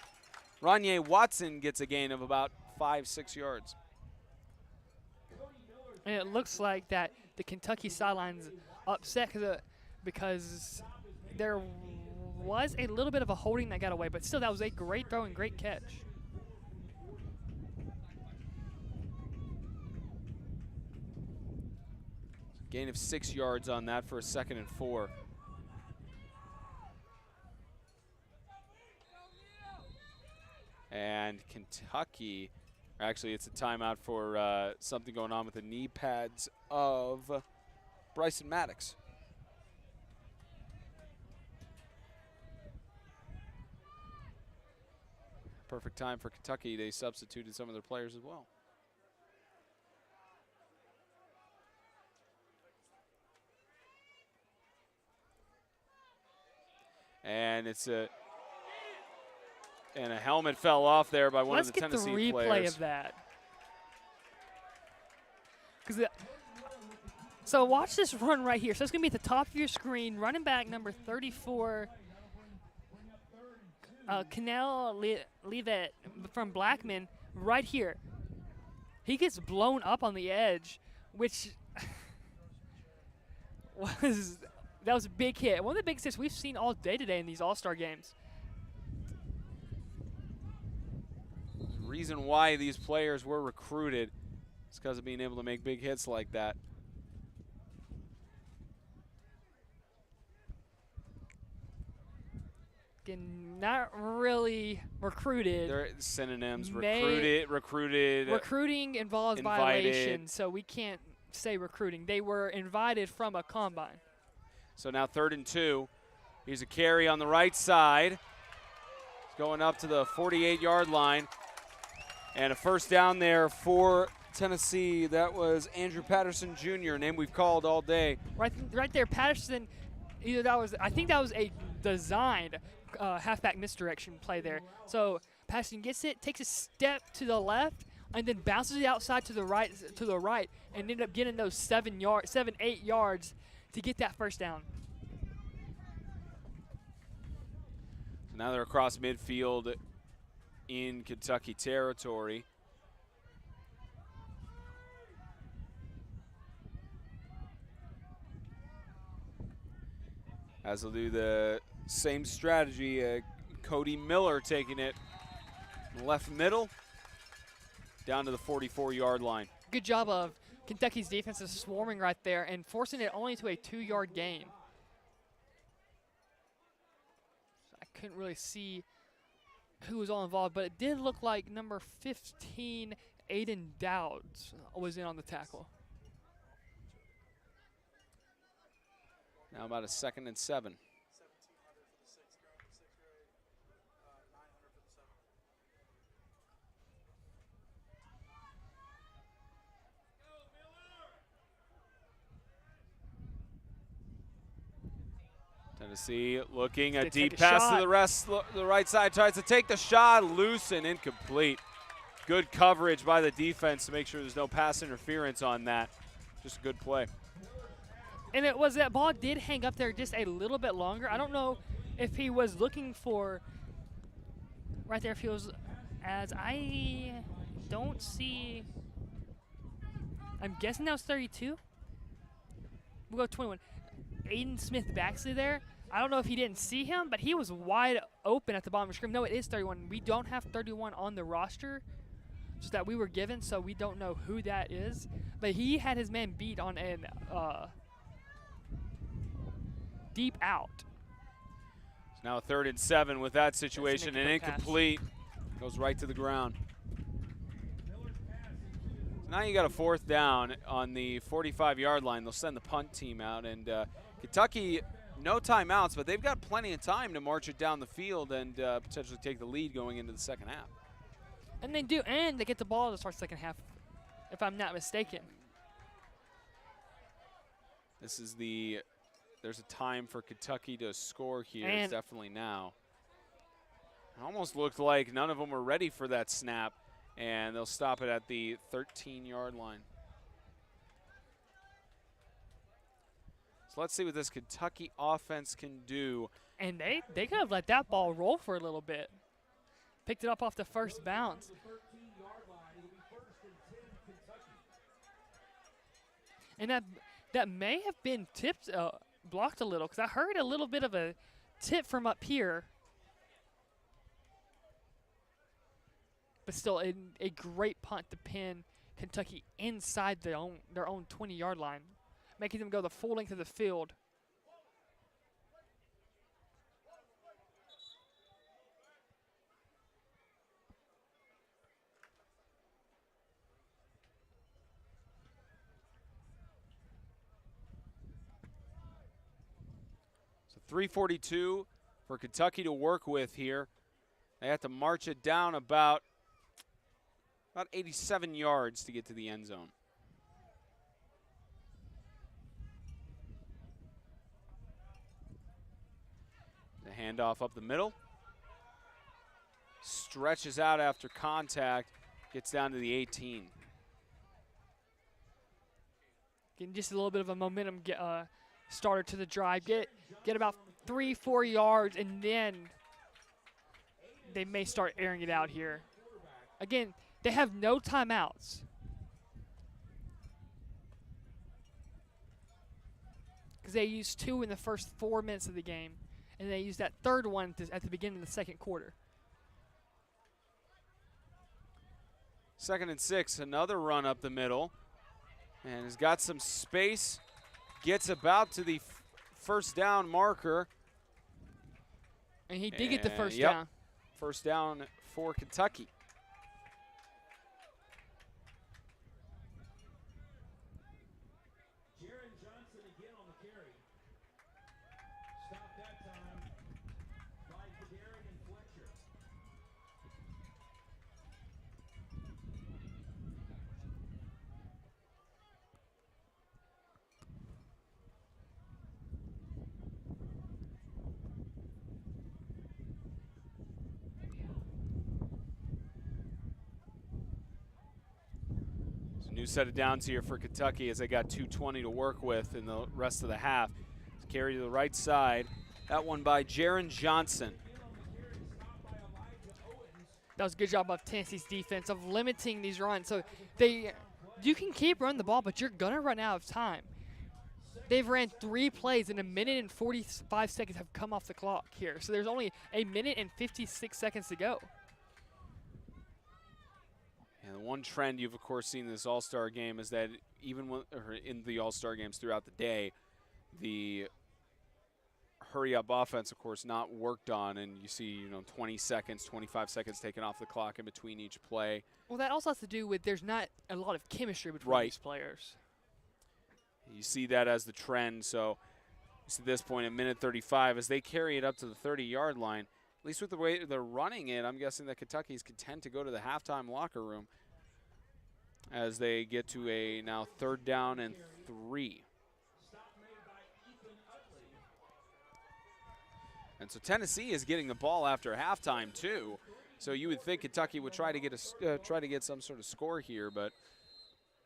Ronye Watson gets a gain of about 5-6 yards. And it looks like that the Kentucky sideline's upset because there was a little bit of a holding that got away, but still that was a great throw and great catch. Gain of 6 yards on that for a 2nd and 4. And Kentucky, actually it's a timeout for something going on with the knee pads of Bryson Maddox. Perfect time for Kentucky. They substituted some of their players as well. And a helmet fell off there by one of the Tennessee players. Let's get the replay of that. So watch this run right here. So it's going to be at the top of your screen. Running back number 34, Canal Levet from Blackman, right here. He gets blown up on the edge, which that was a big hit. One of the biggest hits we've seen all day today in these All-Star games. The reason why these players were recruited is because of being able to make big hits like that. Again, not really recruited. They're synonyms. Recruited. Recruiting involves violation, so we can't say recruiting. They were invited from a combine. So now 3rd and 2. Here's a carry on the right side. He's going up to the 48-yard line. And a first down there for Tennessee. That was Andrew Patterson Jr., name we've called all day. Right there, Patterson. I think that was a designed halfback misdirection play there. So Patterson gets it, takes a step to the left, and then bounces it outside to the right, and ended up getting those 7, 8 yards to get that first down. So now they're across midfield in Kentucky territory. As they'll do the same strategy, Cody Miller taking it left middle down to the 44-yard line. Good job of Kentucky's defense is swarming right there and forcing it only to a 2-yard gain. I couldn't really see who was all involved, but it did look like number 15, Aiden Dowds, was in on the tackle. Now about a 2nd and 7. Tennessee looking a deep pass to the right side, tries to take the shot, loose and incomplete. Good coverage by the defense to make sure there's no pass interference on that. Just a good play. And it was that ball did hang up there just a little bit longer. I don't know if he was looking for right there, if he was, as I don't see, I'm guessing that was 32. We'll go 21. Aiden Smith Baxley there. I don't know if he didn't see him, but he was wide open at the bottom of the screen. No, it is 31. We don't have 31 on the roster, just that we were given, so we don't know who that is. But he had his man beat on an deep out. It's now a 3rd and 7 with that situation, and incomplete. Goes right to the ground. So now you got a 4th down on the 45-yard line. They'll send the punt team out, and Kentucky, no timeouts, but they've got plenty of time to march it down the field and potentially take the lead going into the second half. And they do, and they get the ball to start second half, if I'm not mistaken. This is there's a time for Kentucky to score here. And it's definitely now. It almost looked like none of them were ready for that snap, and they'll stop it at the 13-yard line. So let's see what this Kentucky offense can do. And they could have let that ball roll for a little bit. Picked it up off the first bounce. And that may have been tipped, blocked a little, because I heard a little bit of a tip from up here. But still, a great punt to pin Kentucky inside their own 20-yard line, making them go the full length of the field. So 3:42 for Kentucky to work with here. They have to march it down about 87 yards to get to the end zone. The handoff up the middle. Stretches out after contact. Gets down to the 18. Getting just a little bit of a momentum starter to the drive. Get about 3-4 yards, and then they may start airing it out here. Again, they have no timeouts. Because they used 2 in the first 4 minutes of the game, and they used that third one at the beginning of the second quarter. 2nd and 6, another run up the middle. And has got some space. Gets about to the first down marker. And he did get the first yep. down. First down for Kentucky. New set of downs here for Kentucky as they got 2:20 to work with in the rest of the half. Carry to the right side. That one by Jaron Johnson. That was a good job of Tennessee's defense of limiting these runs. So you can keep running the ball, but you're going to run out of time. They've ran 3 plays, and 1 minute and 45 seconds have come off the clock here. So there's only 1 minute and 56 seconds to go. And the one trend you've, of course, seen in this All-Star game is that even in the All-Star games throughout the day, the hurry-up offense, of course, not worked on, and you see, 20 seconds, 25 seconds taken off the clock in between each play. Well, that also has to do with there's not a lot of chemistry between these players. You see that as the trend. So at this point, 1:35, as they carry it up to the 30-yard line. At least with the way they're running it, I'm guessing that Kentucky's content to go to the halftime locker room as they get to a now 3rd down and 3. And so Tennessee is getting the ball after halftime too. So you would think Kentucky would try to get some sort of score here, but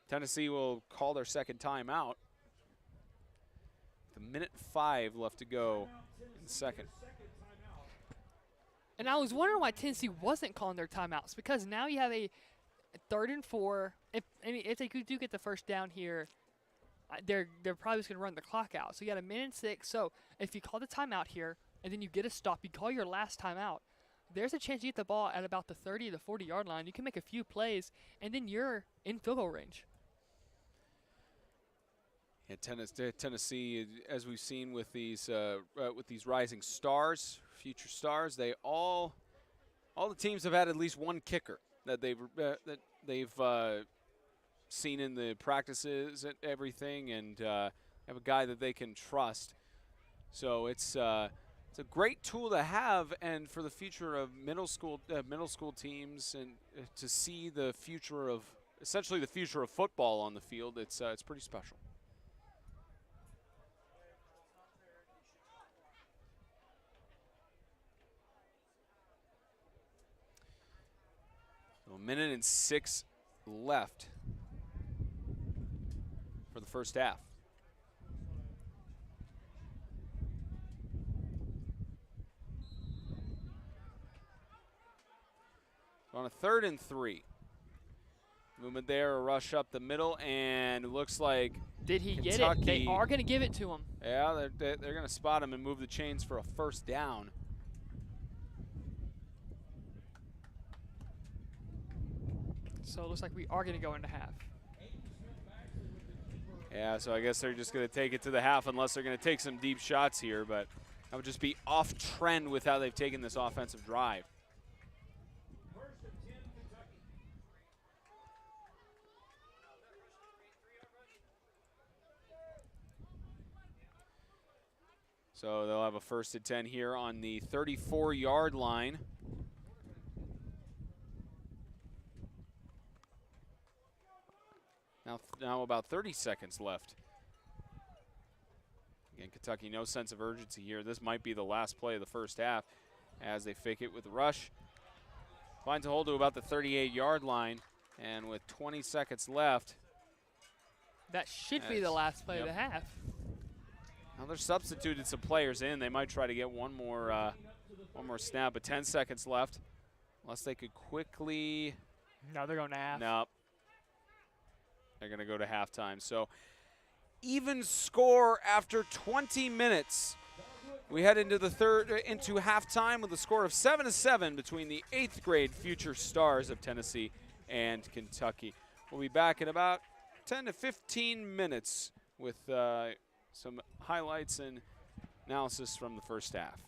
Tennessee will call their second timeout. With 1:05 left to go in the second. And I was wondering why Tennessee wasn't calling their timeouts, because now you have a 3rd and 4. If they do get the first down here, they're probably just going to run the clock out. So you got 1:06. So if you call the timeout here and then you get a stop, you call your last timeout, there's a chance you get the ball at about the 30 to 40-yard line. You can make a few plays, and then you're in field goal range. Yeah, Tennessee, as we've seen with these rising stars, future stars, all the teams have had at least one kicker that they've seen in the practices and everything, and have a guy that they can trust. So it's a great tool to have, and for the future of middle school teams, and to see the future of essentially the future of football on the field, it's pretty special. So 1:06 left for the first half. On a 3rd and 3. Movement there, a rush up the middle, and it looks like Did he get it? Kentucky, They are going to give it to him. yeah, they're going to spot him and move the chains for a 1st down. So it looks like we are going to go into half. Yeah, so I guess they're just going to take it to the half unless they're going to take some deep shots here, but that would just be off trend with how they've taken this offensive drive. So they'll have a 1st and 10 here on the 34-yard line. Now about 30 seconds left. Again, Kentucky, no sense of urgency here. This might be the last play of the 1st half as they fake it with the rush. Finds a hole to about the 38-yard line, and with 20 seconds left. That should be the last play of the half. Now they're substituted some players in. They might try to get one more snap, but 10 seconds left. Unless they could quickly. No, they're going to half. Nope. They're going to go to halftime. So even score after 20 minutes. We head into into halftime with a score of 7-7 between the 8th grade future stars of Tennessee and Kentucky. We'll be back in about 10 to 15 minutes with some highlights and analysis from the 1st half.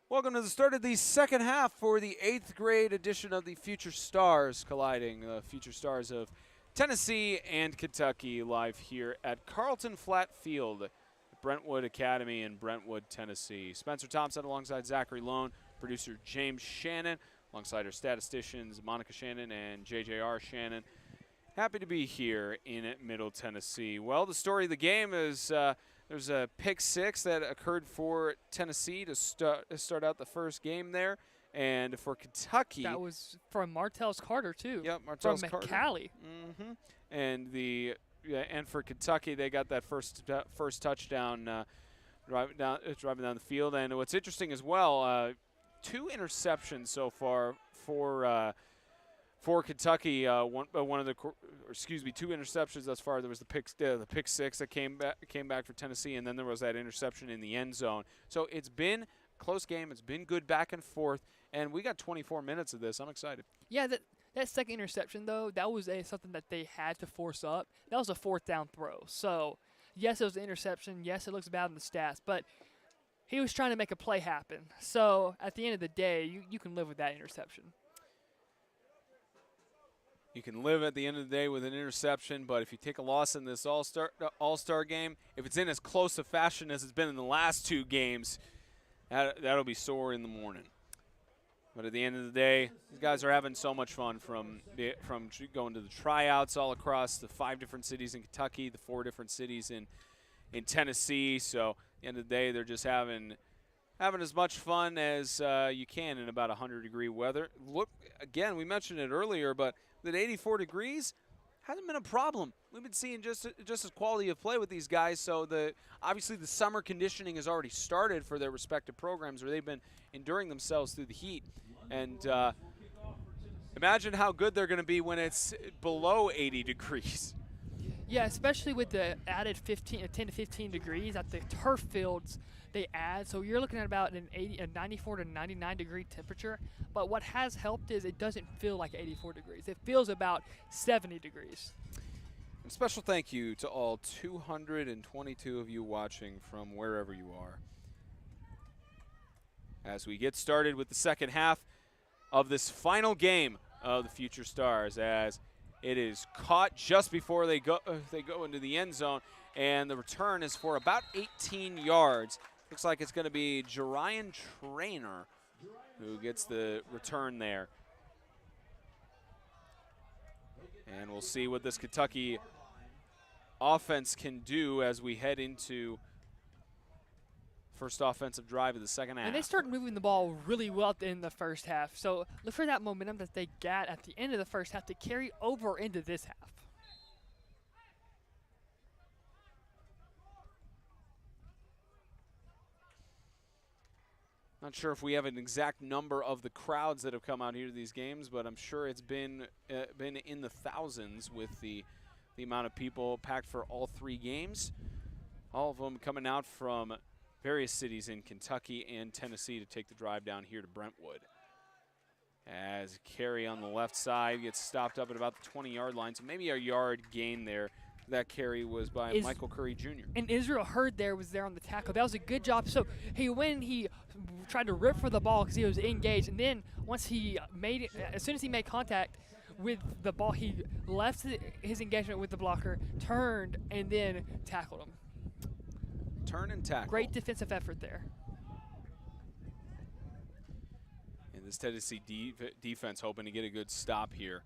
Welcome to the start of the second half for the 8th grade edition of the Future Stars colliding. The Future Stars of Tennessee and Kentucky live here at Carlton Flat Field at Brentwood Academy in Brentwood, Tennessee. Spencer Thompson alongside Zachary Lone, producer James Shannon, alongside our statisticians Monica Shannon and JJR Shannon. Happy to be here in Middle Tennessee. Well, the story of the game is there's a pick six that occurred for Tennessee to start out the first game there. And for Kentucky, That was from Martell's Carter, too. Yep, Martell's from Carter. McCallie. And for Kentucky, they got that first touchdown driving down the field. And what's interesting as well, 2 interceptions so far for Kentucky. 2 interceptions thus far. There was the pick six that came back for Tennessee, and then there was that interception in the end zone. So it's been a close game. It's been good back and forth, and we got 24 minutes of this. I'm excited. Yeah, that second interception, though, that was something that they had to force up. That was a 4th down throw. So, yes, it was an interception. Yes, it looks bad in the stats, but he was trying to make a play happen. So, at the end of the day, you can live with that interception. You can live at the end of the day with an interception, but if you take a loss in this all-star game, if it's in as close a fashion as it's been in the last 2 games, that'll be sore in the morning. But at the end of the day, these guys are having so much fun from going to the tryouts all across the 5 different cities in Kentucky, the 4 different cities in Tennessee. So at the end of the day, they're just having as much fun as you can in about 100-degree weather. Look, again, we mentioned it earlier, but that 84 degrees hasn't been a problem. We've been seeing just as quality of play with these guys. So obviously the summer conditioning has already started for their respective programs where they've been enduring themselves through the heat. And imagine how good they're going to be when it's below 80 degrees. Yeah, especially with the added 10 to 15 degrees at the turf fields they add. So you're looking at about a 94 to 99 degree temperature. But what has helped is it doesn't feel like 84 degrees. It feels about 70 degrees. And special thank you to all 222 of you watching from wherever you are. As we get started with the second half of this final game of the Future Stars, as it is caught just before they go into the end zone, and the return is for about 18 yards. Looks like it's going to be Jerian Traynor who gets the return there. And we'll see what this Kentucky offense can do as we head into first offensive drive of the second half. And they started moving the ball really well in the first half. So look for that momentum that they got at the end of the first half to carry over into this half. Not sure if we have an exact number of the crowds that have come out here to these games, but I'm sure it's been in the thousands with the amount of people packed for all 3 games. All of them coming out from various cities in Kentucky and Tennessee to take the drive down here to Brentwood. As carry on the left side gets stopped up at about the 20-yard line, so maybe a yard gain there. That carry was by Michael Curry Jr. And Israel Hurd was there on the tackle. That was a good job. So he tried to rip for the ball because he was engaged, and then once he made it, as soon as he made contact with the ball, he left his engagement with the blocker, turned, and then tackled him. Turn and tackle. Great defensive effort there. And this Tennessee defense hoping to get a good stop here.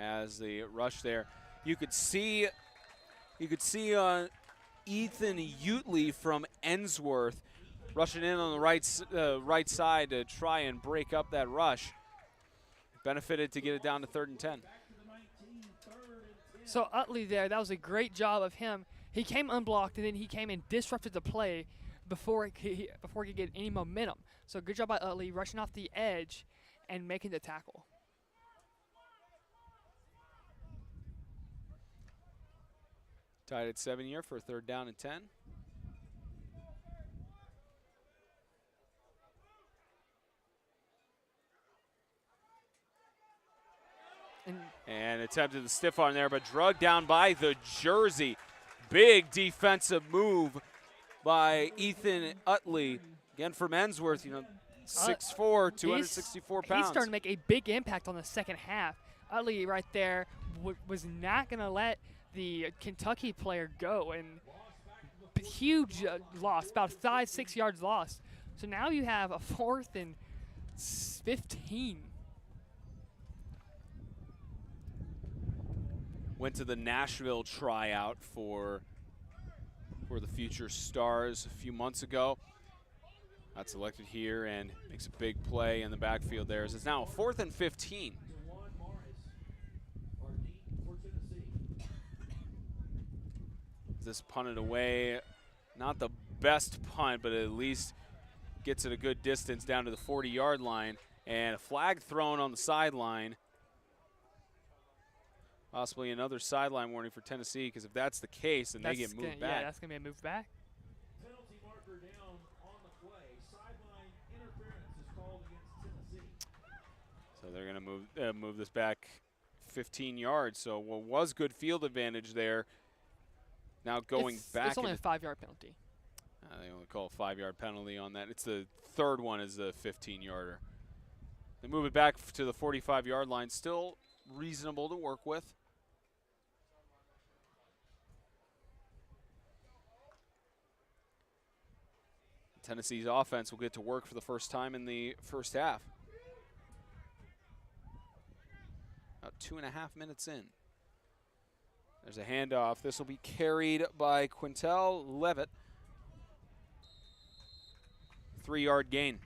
As the rush there, you could see Ethan Utley from Ensworth rushing in on the right side to try and break up that rush. Benefited to get it down to 3rd and 10. So Utley there, that was a great job of him. He came unblocked, and then he came and disrupted the play before he could get any momentum. So good job by Utley rushing off the edge and making the tackle. Tied at 7 here for a 3rd down and 10. And attempted the stiff arm there, but drugged down by the jersey. big defensive move by Ethan Utley. Again, for Mensworth, 6'4", 264 pounds. He's starting to make a big impact on the second half. Utley right there was not going to let the Kentucky player go, and huge loss, about 5-6 yards lost. So now you have a 4th and 15. Went to the Nashville tryout for the Future Stars a few months ago. Got selected here and makes a big play in the backfield there. It's now a 4th and 15. This punted away, not the best punt, but at least gets it a good distance down to the 40-yard line, and a flag thrown on the sideline. Possibly another sideline warning for Tennessee, because if that's the case, then they get moved back. Yeah, that's going to be a move back. Penalty marker down on the play. Sideline interference is called against Tennessee. So they're going to move this back 15 yards. So what was good field advantage there, now going back. It's only a 5-yard penalty. They only call a 5-yard penalty on that. It's the third one is the 15-yarder. They move it back to the 45-yard line. Still reasonable to work with. Tennessee's offense will get to work for the first time in the first half. About 2.5 minutes in. There's a handoff. This will be carried by Quintel Levitt. 3-yard gain.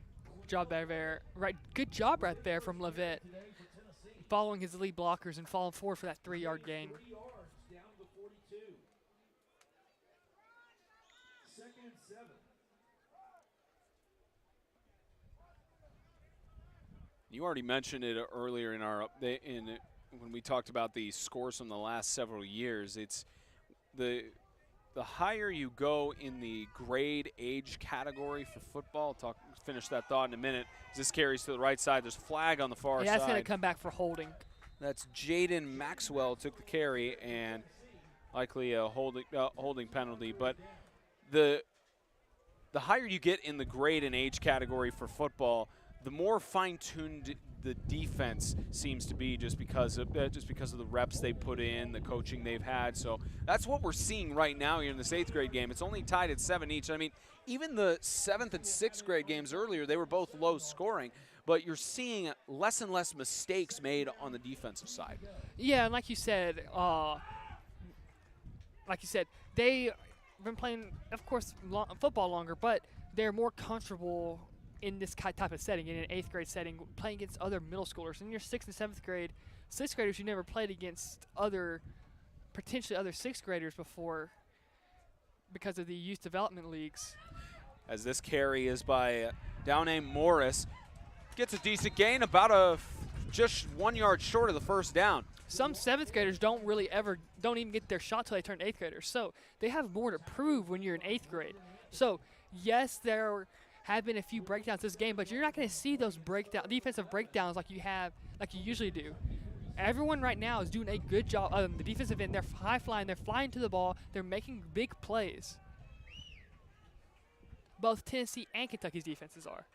Job there. Right, good job right there from Levitt, following his lead blockers and falling forward for that 3-yard gain. 3 yards down to the 42. 2nd and 7. You already mentioned it earlier in our update when we talked about the scores from the last several years. It's the higher you go in the grade age category for football. Finish that thought in a minute. This carries to the right side. There's a flag on the far side. Yeah, that's going to come back for holding. That's Jaden Maxwell took the carry, and likely a holding penalty. But the higher you get in the grade and age category for football, the more fine-tuned the defense seems to be, just because of the reps they put in, the coaching they've had. So that's what we're seeing right now here in this 8th grade game. It's only tied at 7 each. I mean, even the 7th and 6th grade games earlier, they were both low scoring, but you're seeing less and less mistakes made on the defensive side. Yeah, and like you said, they've been playing, of course, football longer, but they're more comfortable in this type of setting, in an 8th grade setting, playing against other middle schoolers. In your 6th and 7th grade, 6th graders, you never played against potentially other 6th graders before because of the youth development leagues. As this carry is by Downey Morris, gets a decent gain, about just 1 yard short of the first down. Some 7th graders don't even get their shot till they turn 8th graders. So they have more to prove when you're in 8th grade. So yes, there have been a few breakdowns this game, but you're not going to see those defensive breakdowns like you usually do. Everyone right now is doing a good job. The defensive end, they're high flying, they're flying to the ball, they're making big plays. Both Tennessee and Kentucky's defenses are.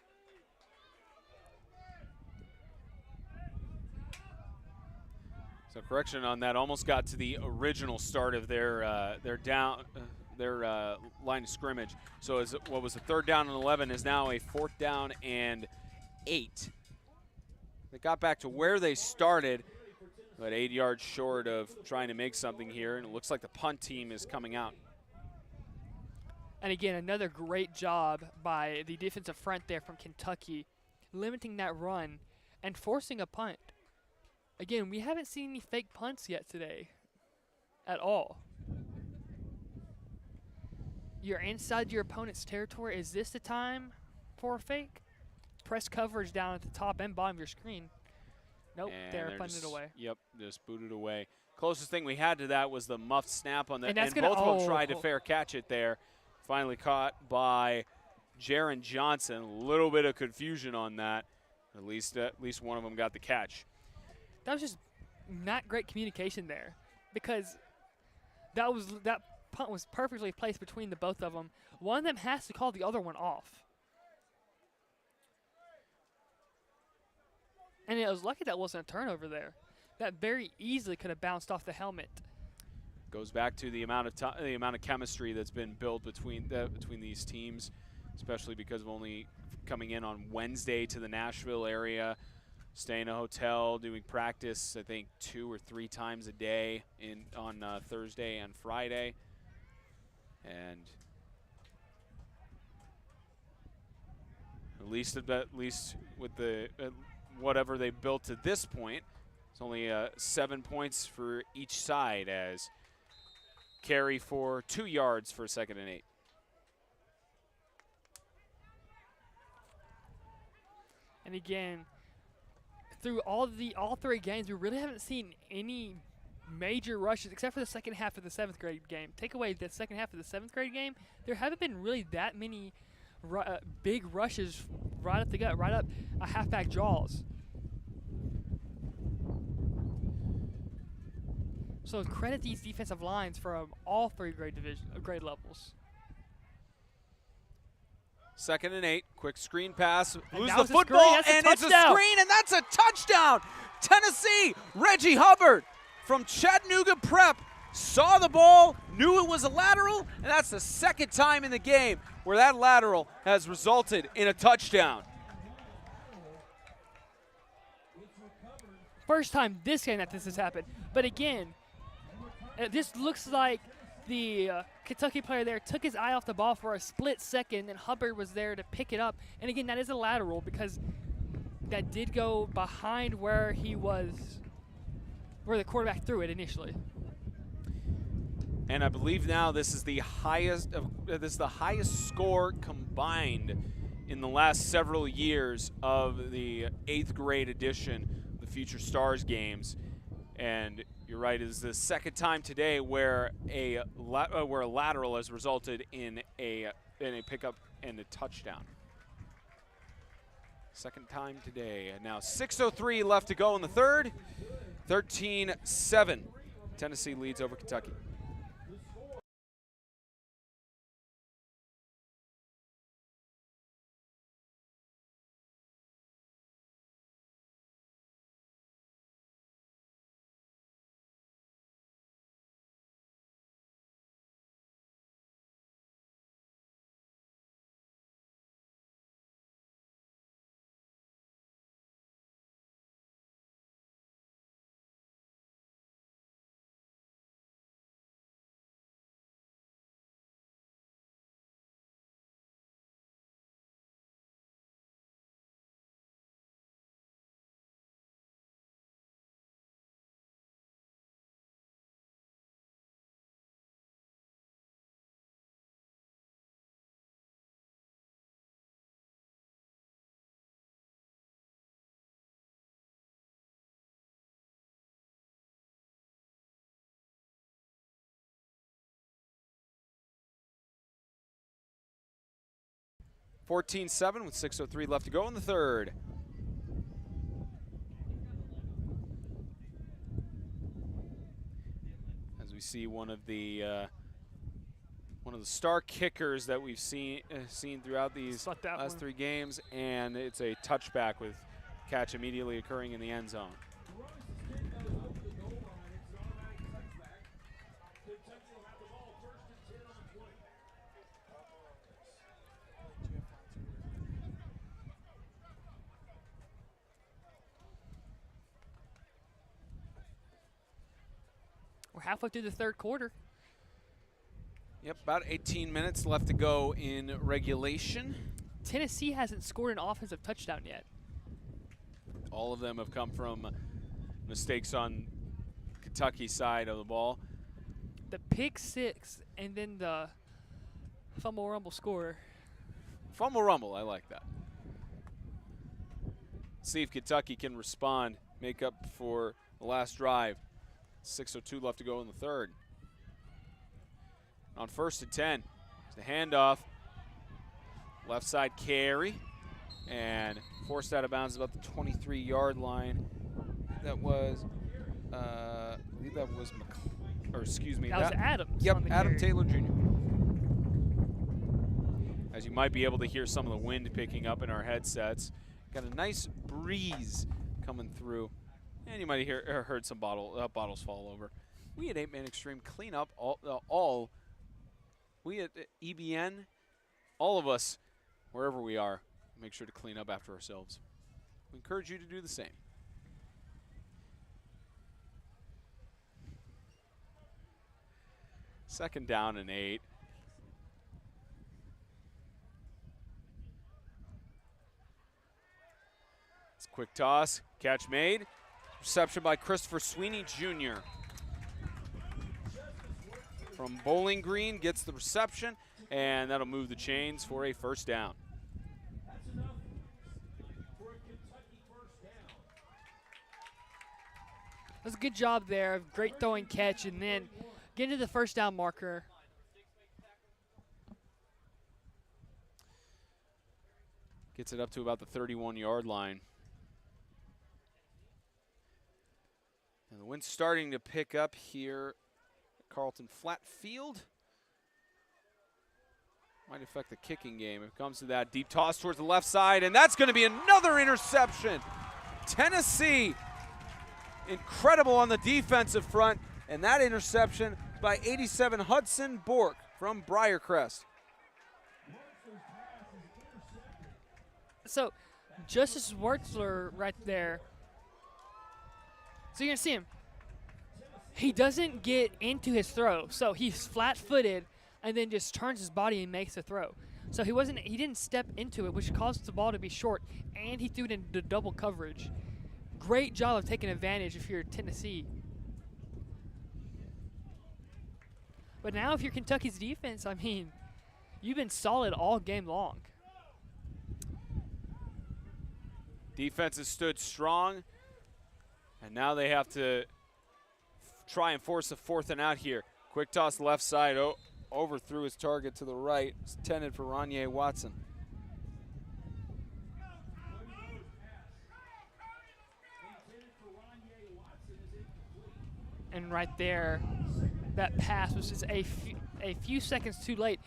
So correction on that, almost got to the original start of their line of scrimmage. So what was a 3rd down and 11 is now a 4th down and 8. They got back to where they started, but 8 yards short of trying to make something here, and it looks like the punt team is coming out. And again, another great job by the defensive front there from Kentucky, limiting that run and forcing a punt. Again, we haven't seen any fake punts yet today at all. You're inside your opponent's territory. Is this the time for a fake? Press coverage down at the top and bottom of your screen. Nope, they're punting it away. Yep, just booted away. Closest thing we had to that was the muffed snap on the, and both of them tried to fair catch it there. Finally caught by Jaron Johnson. A little bit of confusion on that. At least one of them got the catch. That was just not great communication there, because that punt was perfectly placed between the both of them. One of them has to call the other one off. And it was lucky that wasn't a turnover there. That very easily could have bounced off the helmet. Goes back to the amount of chemistry that's been built between these teams, especially because of only coming in on Wednesday to the Nashville area, staying in a hotel, doing practice I think 2 or 3 times a day on Thursday and Friday, and at least with the whatever they built to this point, it's only 7 points for each side as carry for 2 yards for 2nd and 8. And again, through all 3 games, we really haven't seen any major rushes except for the second half of the 7th grade game. Take away the second half of the 7th grade game, there haven't been really that many big rushes right up the gut, right up a halfback jaws. So credit these defensive lines from all 3 grade levels. 2nd and 8, quick screen pass, lose that the was a football, screen, and that's it's a a touchdown. screen, and that's a touchdown. Tennessee, Reggie Hubbard from Chattanooga Prep saw the ball, knew it was a lateral, and that's the 2nd time in the game where that lateral has resulted in a touchdown. First time this game that this has happened. But again, this looks like the Kentucky player there took his eye off the ball for a split second, and Hubbard was there to pick it up. And again, that is a lateral because that did go behind where the quarterback threw it initially. And I believe now this is the highest score combined in the last several years of the 8th grade edition of the Future Stars games. And you're right, it is the 2nd time today where a lateral has resulted in a pickup and a touchdown. 2nd time today. And now 6:03 left to go in the 3rd. 13-7. Tennessee leads over Kentucky. (14-7) with 6:03 left to go in the 3rd. As we see one of the star kickers that we've seen throughout these last 3 games, and it's a touchback with catch immediately occurring in the end zone. We're halfway through the 3rd quarter. Yep, about 18 minutes left to go in regulation. Tennessee hasn't scored an offensive touchdown yet. All of them have come from mistakes on Kentucky's side of the ball. The pick 6 and then the fumble rumble score. Fumble rumble, I like that. See if Kentucky can respond, make up for the last drive. 6:02 left to go in the 3rd. On 1st and 10, it's the handoff. Left side carry, and forced out of bounds about the 23-yard line. That was, I believe that was or excuse me, That was Adams. Yep, on the Adam carry. Taylor Jr. As you might be able to hear some of the wind picking up in our headsets. Got a nice breeze coming through. And you might hear heard some bottles fall over. We at 8-Man Extreme clean up all. We at EBN, all of us, wherever we are, make sure to clean up after ourselves. We encourage you to do the same. Second down and 8. It's a quick toss, catch made. Reception by Christopher Sweeney Jr. From Bowling Green, gets the reception, and that'll move the chains for a first down. That's enough for a Kentucky first down. That's a good job there. Great throwing catch, and then get to the first down marker. Gets it up to about the 31-yard line. And the wind's starting to pick up here at Carlton Flat Field. Might affect the kicking game. It comes to that deep toss towards the left side, and that's going to be another interception. Tennessee, incredible on the defensive front, and that interception by 87 Hudson Bork from Briarcrest. So, Justice Wertzler right there. So you're going to see him. He doesn't get into his throw. So he's flat-footed and then just turns his body and makes a throw. So he didn't step into it, which caused the ball to be short, and he threw it into double coverage. Great job of taking advantage if you're Tennessee. But now if you're Kentucky's defense, I mean, you've been solid all game long. Defense has stood strong, and now they have to try and force a fourth and out here. Quick toss left side, overthrew his target to the right. It's intended for Ronye Watson. And right there, that pass was just a few seconds too late,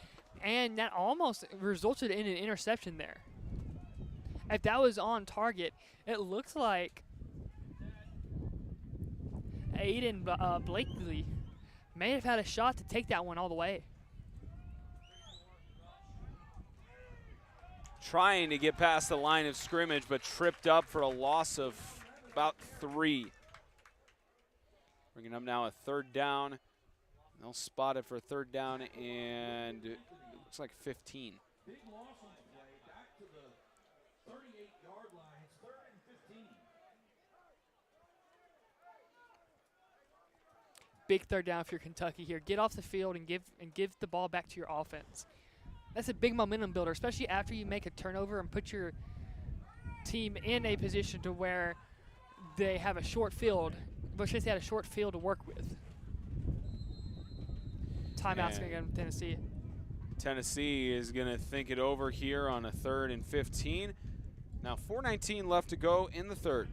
and that almost resulted in an interception there. If that was on target, it looks like Aiden Blakely may have had a shot to take that one all the way. Trying to get past the line of scrimmage, but tripped up for a loss of about 3. Bringing up now a third down. They'll spot it for a third down, and it looks like 15. Big loss on the play, back to the 38-yard line. It's 3rd and 15. Big third down for Kentucky here. Get off the field and give the ball back to your offense. That's a big momentum builder, especially after you make a turnover and put your team in a position to where they have a short field, but since they had a short field to work with. Timeout's going to go to Tennessee. Tennessee is going to think it over here on a 3rd and 15. Now 4:19 left to go in the third.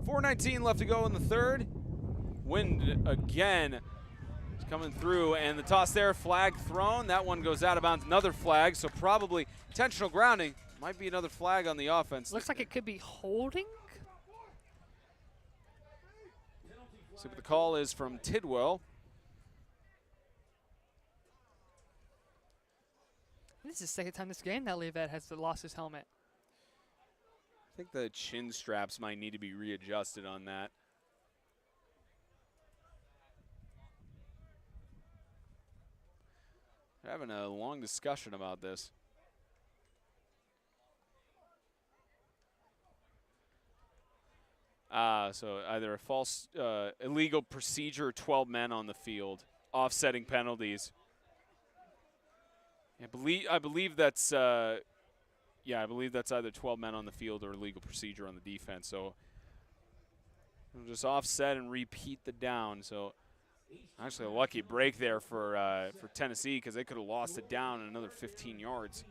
.419 left to go in the third. Wind again It's coming through, and the toss there, flag thrown. That one goes out of bounds, another flag, so probably intentional grounding. Might be another flag on the offense. Looks like it could be holding. See what the call is from Tidwell. This is the second time this game that Levet has lost his helmet. I think the chin straps might need to be readjusted on that. They're having a long discussion about this. So either a false illegal procedure, 12 men on the field, offsetting penalties. I believe that's I believe that's either 12 men on the field or illegal procedure on the defense. So we'll just offset and repeat the down. So actually a lucky break there for Tennessee, because they could have lost it down another 15 yards.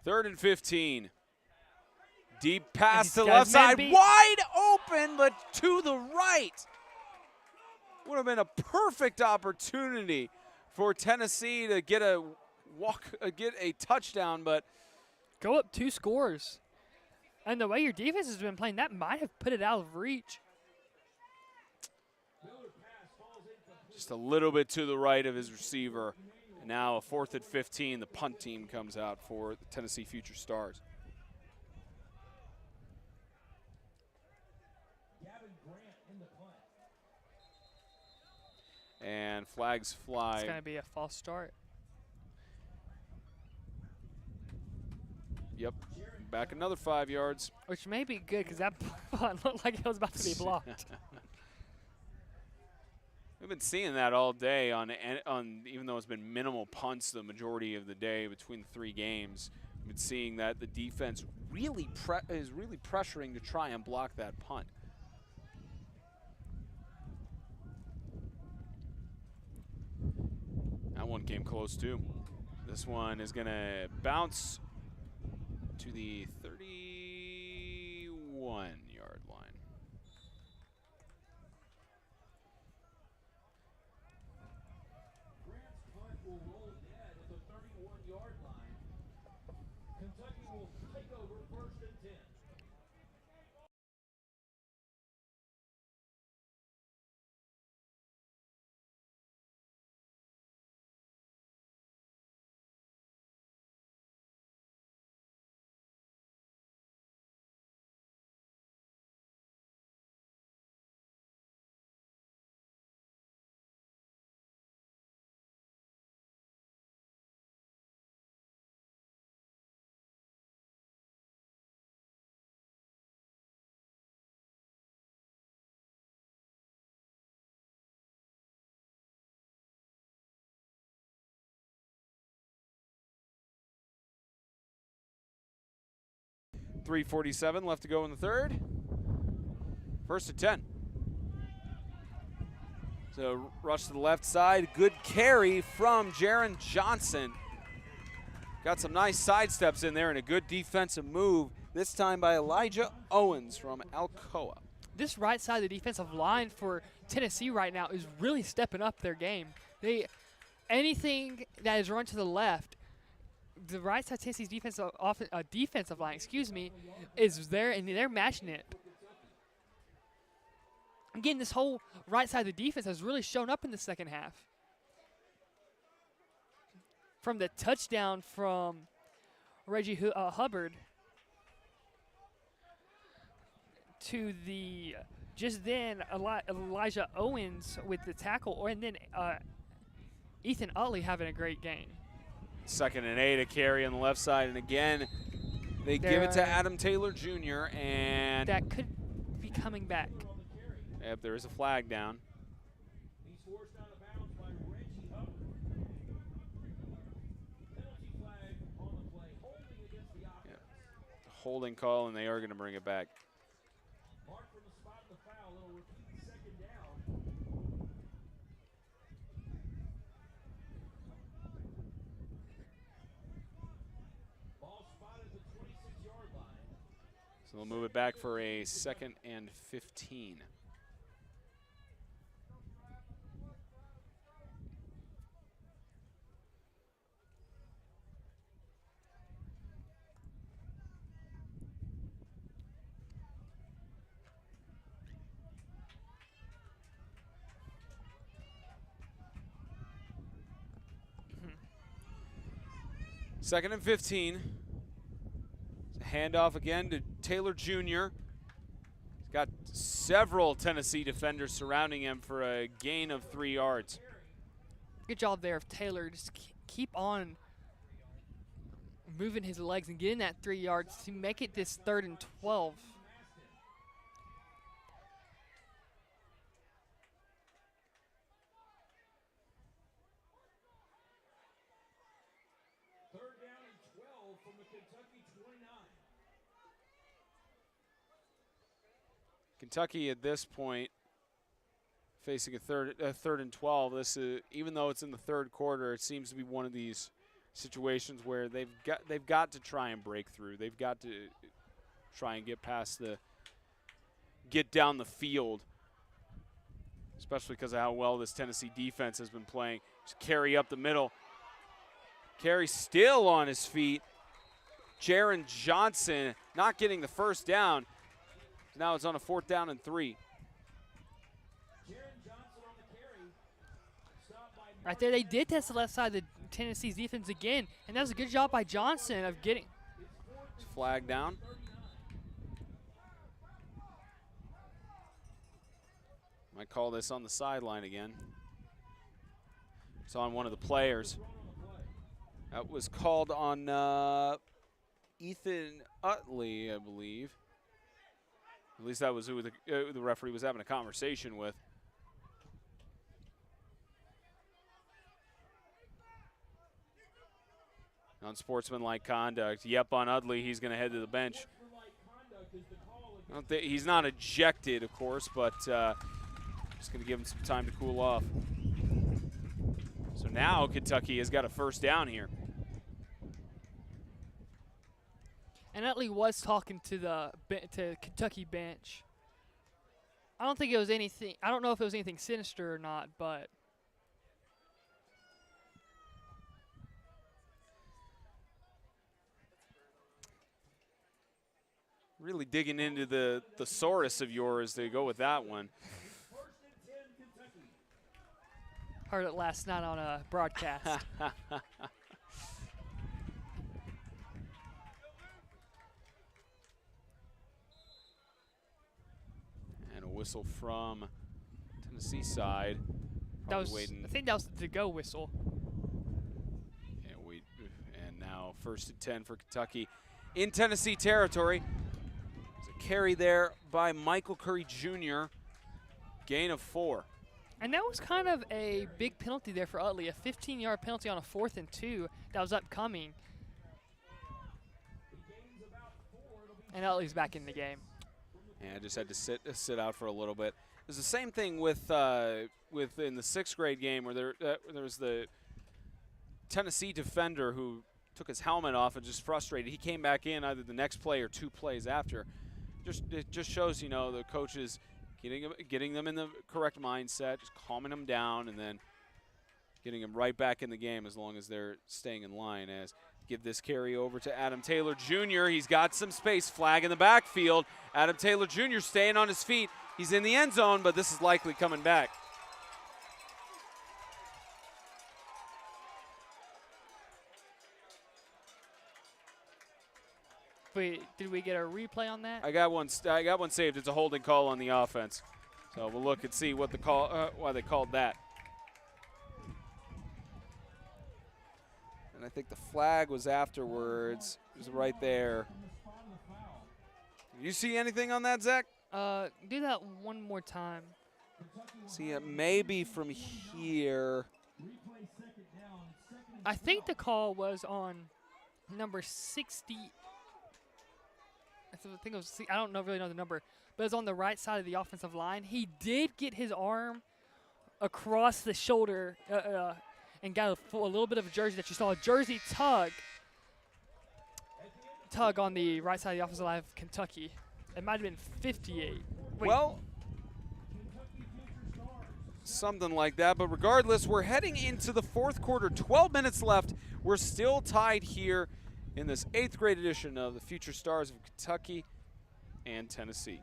Third and 15. Deep pass to the left side, wide open, but to the right. Would have been a perfect opportunity for Tennessee to get a touchdown, but go up 2 scores. And the way your defense has been playing, that might have put it out of reach. Just a little bit to the right of his receiver. And now a 4th and 15. The punt team comes out for the Tennessee Future Stars. And flags fly. It's going to be a false start. Yep. Back another 5 yards. Which may be good, because that punt looked like it was about to be blocked. We've been seeing that all day on even though it's been minimal punts the majority of the day between the 3 games. We've been seeing that the defense is really pressuring to try and block that punt. That one came close too. This one is going to bounce to the 31-yard line. Grant's punt will roll dead at the 31-yard line. Kentucky will take over 1st and 10. .347 left to go in the 3rd. 1st and 10. So rush to the left side. Good carry from Jaron Johnson. Got some nice side steps in there and a good defensive move, this time by Elijah Owens from Alcoa. This right side of the defensive line for Tennessee right now is really stepping up their game. Anything that is run to the left, the right side of Tennessee's defensive line, is there, and they're matching it. Again, this whole right side of the defense has really shown up in the second half. From the touchdown from Reggie Hubbard to the just then Elijah Owens with the tackle, and then Ethan Utley having a great game. 2nd and 8, a carry on the left side, and again they give it to Adam Taylor Jr. and that could be coming back. Yep, there is a flag down. He's forced out of bounds by Reggie Hubbard. Penalty flag on the play, holding against the offense. Yep. Holding call, and they are going to bring it back. Mark from the spot of the foul, it'll repeat 2nd down. So they'll move it back for a 2nd and 15. Second and 15. Handoff again to Taylor Jr. He's got several Tennessee defenders surrounding him for a gain of 3 yards. Good job there of Taylor. Just keep on moving his legs and getting that 3 yards to make it this 3rd and 12. Kentucky at this point facing a third and 12. This is, even though it's in the 3rd quarter, it seems to be one of these situations where they've got to try and break through. They've got to try and get down the field, especially because of how well this Tennessee defense has been playing. Just carry up the middle. Carry still on his feet. Jaron Johnson not getting the first down. Now it's on a 4th down and 3. Right there, they did test the left side of the Tennessee's defense again, and that was a good job by Johnson of getting. Flag down. Might call this on the sideline again. It's on one of the players. That was called on Ethan Utley, I believe. At least that was who the referee was having a conversation with. Unsportsmanlike conduct. Yep, on Utley, he's going to head to the bench. He's not ejected, of course, but just going to give him some time to cool off. So now Kentucky has got a first down here. And Utley was talking to the Kentucky bench. I don't think it was anything. I don't know if it was anything sinister or not, but really digging into the thesaurus of yours to go with that one. heard it last night on a broadcast. Whistle from Tennessee side. That was, waiting. I think that was the go whistle. And now 1st and 10 for Kentucky in Tennessee territory. There's a carry there by Michael Curry Jr. Gain of 4. And that was kind of a big penalty there for Utley, a 15-yard penalty on a 4th and 2 that was upcoming. And Utley's back in the game. And I just had to sit out for a little bit. It was the same thing with in the 6th grade game where there was the Tennessee defender who took his helmet off and just frustrated. He came back in either the next play or 2 plays after. It just shows, you know, the coaches getting them in the correct mindset, just calming them down, and then getting them right back in the game as long as they're staying in line. As give this carry over to Adam Taylor Jr. He's got some space. Flag in the backfield. Adam Taylor Jr. staying on his feet. He's in the end zone, but this is likely coming back. Wait, did we get a replay on that? I got one saved. It's a holding call on the offense. So we'll look and see what the call, why they called that. And I think the flag was afterwards. It was right there. You see anything on that, Zach? Do that one more time. See, it may be from here. I think the call was on number 60. I think it was. I don't really know the number, but it's on the right side of the offensive line. He did get his arm across the shoulder and got a little bit of a jersey that you saw, a jersey tug. tug on the right side of the offensive line of Kentucky. It might have been 58. Wait, Well, something like that. But regardless, we're heading into the fourth quarter. 12 minutes left. We're still tied here in this 8th grade edition of the Future Stars of Kentucky and Tennessee.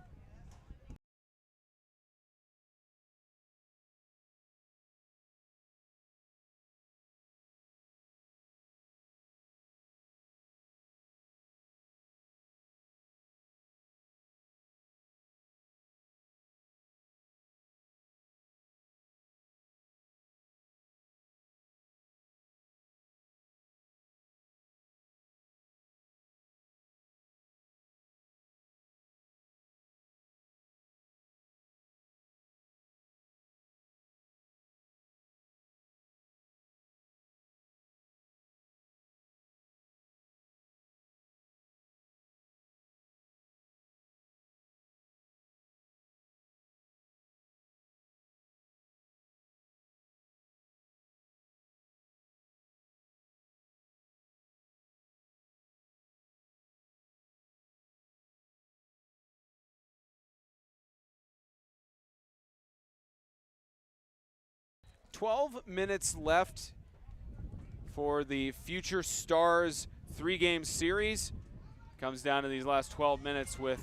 "12 minutes left for the Future Stars 3-game series. Comes down to these last 12 minutes with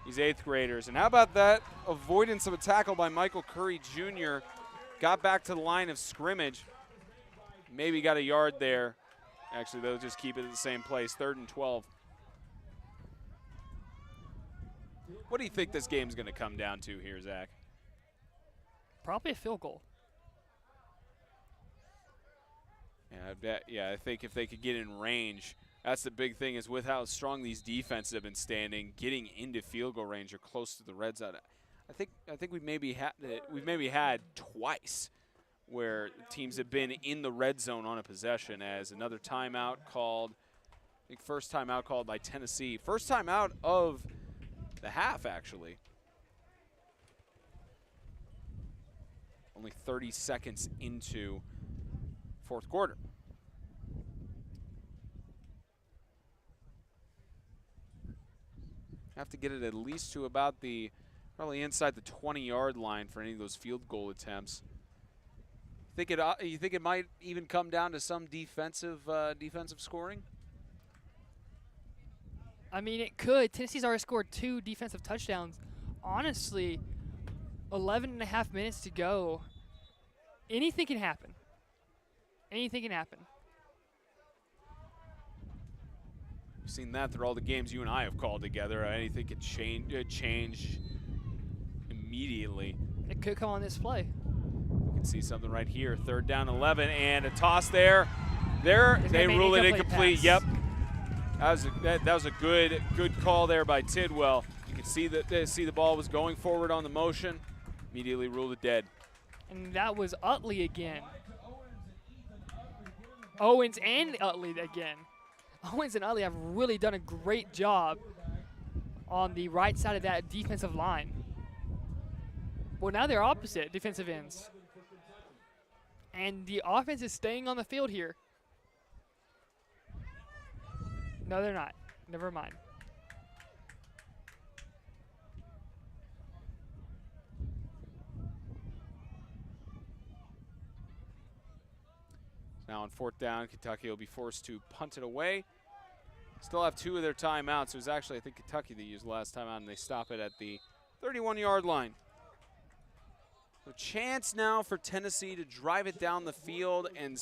these 8th graders. And how about that avoidance of a tackle by Michael Curry Jr. Got back to the line of scrimmage. Maybe got a yard there. Actually, they'll just keep it at the same place, 3rd and 12. What do you think this game's going to come down to here, Zach? probably a field goal. Yeah, I think if they could get in range, that's the big thing is with how strong these defenses have been standing, getting into field goal range or close to the red zone. I think we've maybe had twice where teams have been in the red zone on a possession as another timeout called. I think first timeout called by Tennessee. First timeout of the half, actually. Only 30 seconds into fourth quarter. Have to get it at least to about probably inside the 20-yard line for any of those field goal attempts. You think it might even come down to some defensive scoring? I mean, it could. Tennessee's already scored 2 defensive touchdowns. Honestly, 11 and a half minutes to go. Anything can happen. Anything can happen. We've seen that through all the games you and I have called together. Anything could change immediately. It could come on this play. You can see something right here. 3rd down 11 and a toss there. They rule it incomplete. Pass. Yep. That was a good call there by Tidwell. You can see the ball was going forward on the motion. Immediately ruled it dead. And that was Utley again. Owens and Utley again. Owens and Utley have really done a great job on the right side of that defensive line. Well, now they're opposite defensive ends. And the offense is staying on the field here. No, they're not. Never mind. Now on 4th down, Kentucky will be forced to punt it away. Still have 2 of their timeouts. It was actually, I think, Kentucky that used the last timeout, and they stop it at the 31-yard line. So chance now for Tennessee to drive it down the field and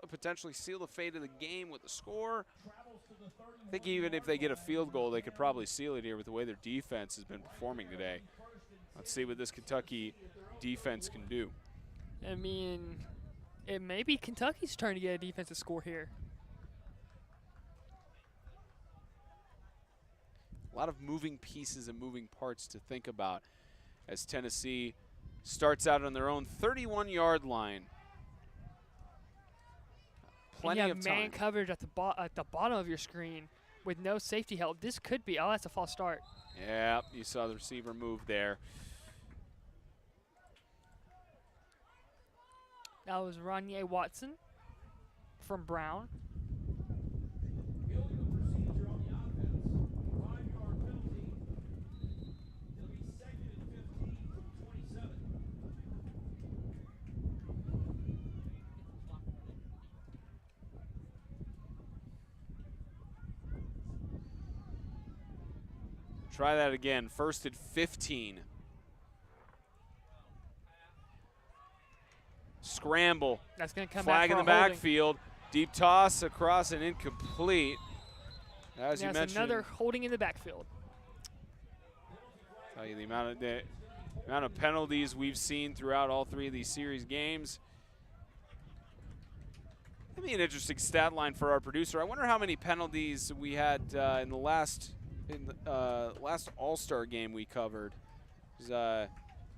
potentially seal the fate of the game with a score. I think even if they get a field goal, they could probably seal it here with the way their defense has been performing today. Let's see what this Kentucky defense can do. I mean, it may be Kentucky's turn to get a defensive score here. A lot of moving pieces and moving parts to think about as Tennessee starts out on their own 31-yard line. Plenty and you of have time. man coverage at the bottom of your screen with no safety help. This could be, oh, that's a false start. Yeah, you saw the receiver move there. That was Ronye Watson from Brown. try that again. First and 15. Scramble. That's going to come Flag back in for the a holding. backfield. Deep toss across and incomplete. As you That's mentioned, another holding in the backfield. tell you the amount of penalties we've seen throughout all three of these series games. That'd be an interesting stat line for our producer. I wonder how many penalties we had in the last All-Star game we covered. It was, I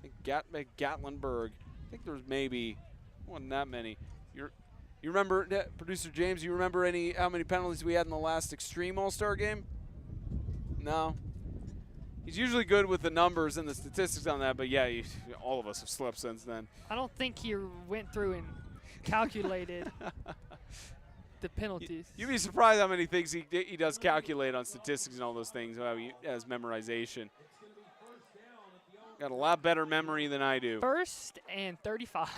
think Gatlinburg. I think there was maybe wasn't that many. You remember, producer James? You remember how many penalties we had in the last Extreme All-Star game? No. He's usually good with the numbers and the statistics on that, but yeah, all of us have slept since then. I don't think he went through and calculated the penalties. You'd be surprised how many things he does calculate on statistics and all those things as memorization. Got a lot better memory than I do. 1st and 35.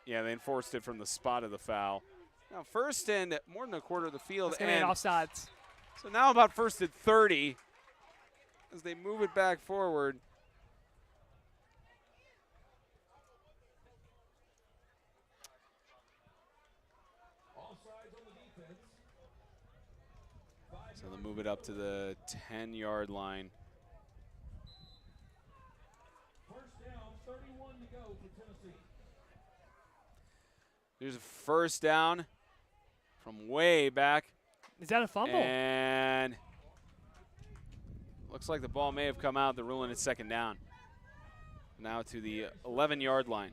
Yeah, they enforced it from the spot of the foul. Now, 1st and more than a quarter of the field. It's going to be offsides. So now about 1st and 30 as they move it back forward. So they'll move it up to the 10-yard line. First down, 31 to go for Tennessee. There's a first down from way back. Is that a fumble? And looks like the ball may have come out. They're ruling it 2nd down. Now to the 11-yard line.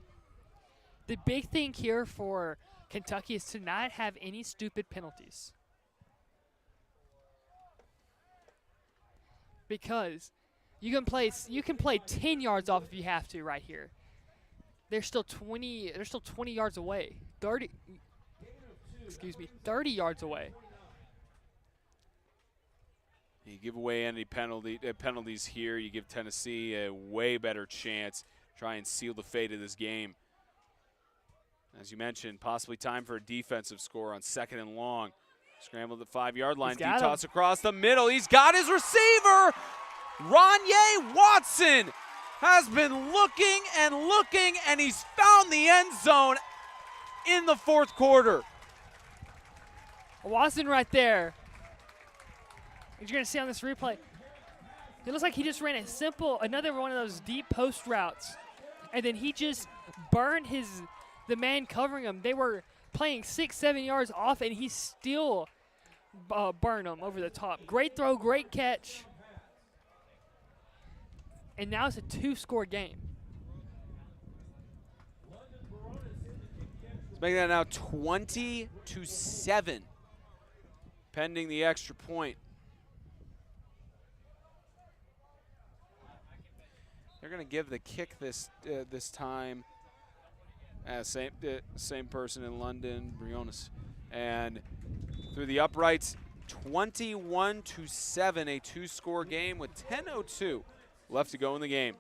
The big thing here for Kentucky is to not have any stupid penalties. Because you can play 10 yards off if you have to right here. They're still 20 yards away. 30 yards away. You give away any penalties here, you give Tennessee a way better chance. Try and seal the fate of this game. As you mentioned, possibly time for a defensive score on 2nd and long. Scrambled at the 5-yard line. Deep toss across the middle. He's got his receiver. Ronye Watson has been looking, and he's found the end zone in the 4th quarter. Watson right there. You're going to see on this replay, it looks like he just ran another one of those deep post routes, and then he just burned the man covering him. They were playing 6-7 yards off, and he still burned them over the top. Great throw, great catch. And now it's a 2-score game. Let's make that now 20-7, pending the extra point. They're going to give the kick this time. Same person in London, Briones, and through the uprights, 21-7, a 2-score game with 10:02 left to go in the game.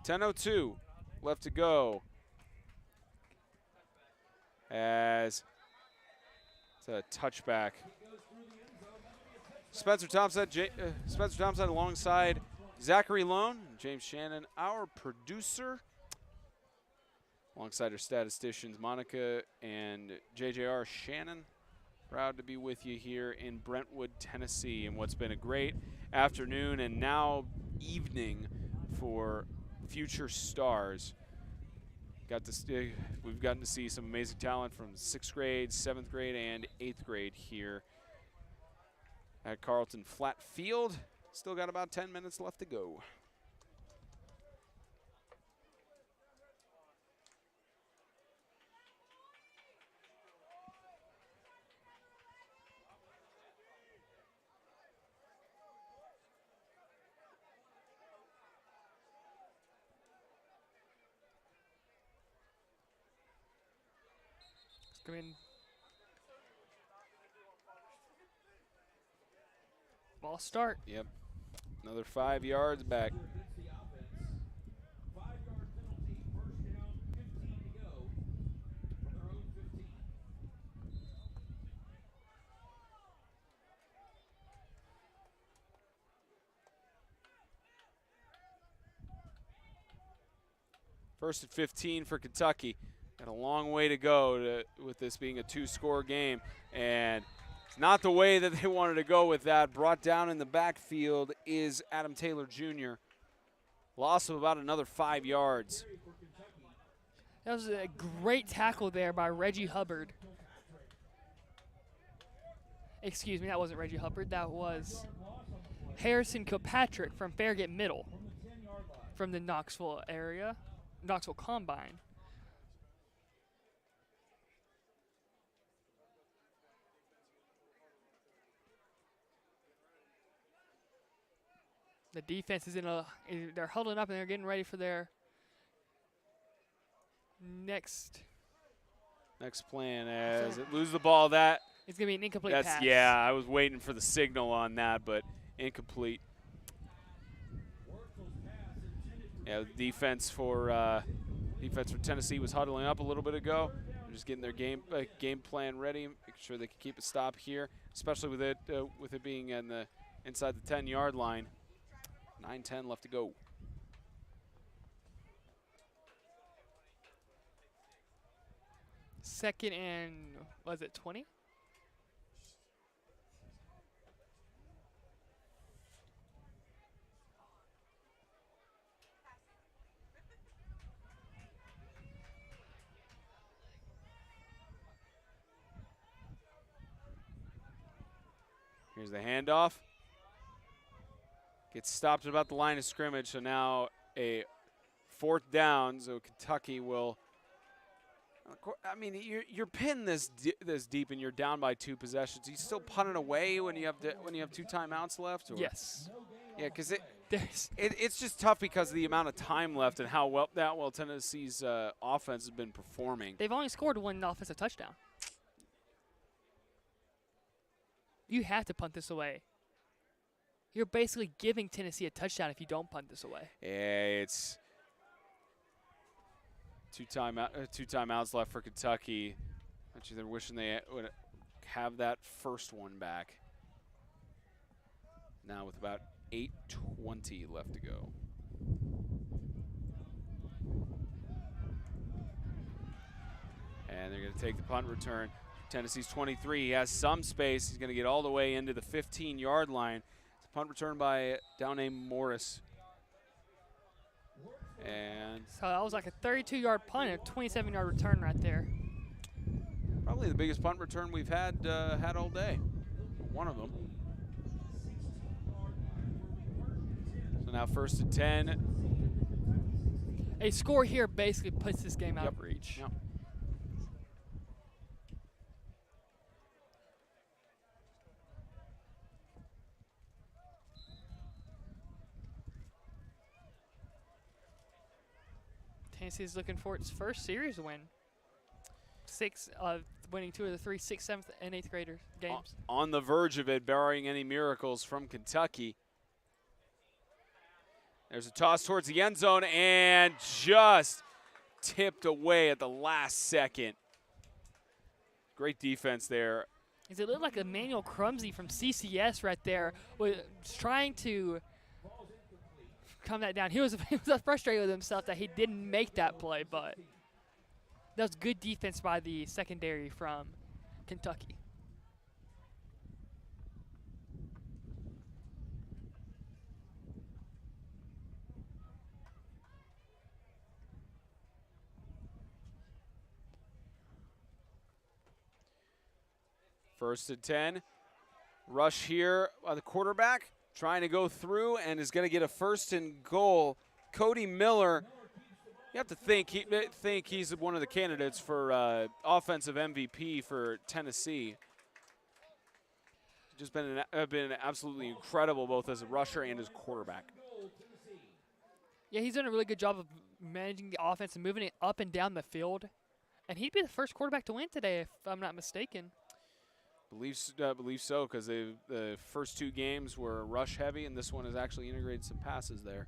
10:02 left to go. As it's a touchback. Spencer Thompson alongside Zachary Lone, James Shannon, our producer, alongside our statisticians Monica and JJR Shannon. Proud to be with you here in Brentwood, Tennessee, and what's been a great afternoon and now evening for future stars. We've gotten to see some amazing talent from 6th grade, 7th grade, and 8th grade here at Carlton Flat Field. Still got about 10 minutes left to go. Come in. Ball start. Yep. Another 5 yards back. Against the offense. 5-yard penalty, first down, 15 to go from their own 15. First and 15 for Kentucky. Got a long way to go with this being a 2-score game. And it's not the way that they wanted to go with that. Brought down in the backfield is Adam Taylor Jr. Loss of about another 5 yards. That was a great tackle there by Reggie Hubbard. Excuse me, that wasn't Reggie Hubbard. That was Harrison Kilpatrick from Farragut Middle from the Knoxville area, Knoxville Combine. The defense is they're huddling up and they're getting ready for their next plan as it loses the ball. That it's going to be an incomplete pass. Yeah, I was waiting for the signal on that, but incomplete. Yeah, the defense for Tennessee was huddling up a little bit ago. They're just getting their game plan ready, making sure they can keep a stop here, especially with it being inside the 10-yard line. 9:10 left to go. Second and, was it 20? Here's the handoff. Gets stopped at about the line of scrimmage, so now a 4th down. So Kentucky will. I mean, you're pinned this deep, and you're down by 2 possessions. You still punt it away when you have 2 timeouts left. Or? Yes. Yeah, because it's just tough because of the amount of time left and how well Tennessee's offense has been performing. They've only scored 1 offensive touchdown. You have to punt this away. You're basically giving Tennessee a touchdown if you don't punt this away. Yeah, it's 2 timeouts left for Kentucky. Actually, they're wishing they would have that first one back. Now with about 8:20 left to go. And they're going to take the punt return. Tennessee's 23. He has some space. He's going to get all the way into the 15-yard line. Punt return by down named Morris. And so that was like a 32-yard punt and a 27-yard return right there. Probably the biggest punt return we've had all day. One of them. So now 1st and 10. A score here basically puts this game out of reach. Yep. Tennessee's looking for its first series win. Winning 2 of the 3 6th, 7th, and 8th graders games. On the verge of it, barring any miracles from Kentucky. There's a toss towards the end zone and just tipped away at the last second. Great defense there. It looked like Emmanuel Crumsey from CCS right there was trying to come that down. He was frustrated with himself that he didn't make that play, but that was good defense by the secondary from Kentucky. First and 10. Rush here by the quarterback, trying to go through and is going to get a first and goal. Cody Miller, you have to think he's one of the candidates for offensive MVP for Tennessee. Just been absolutely incredible both as a rusher and as quarterback. Yeah, he's done a really good job of managing the offense and moving it up and down the field. And he'd be the first quarterback to win today, if I'm not mistaken. Believe so, because the first two games were rush heavy, and this one has actually integrated some passes there.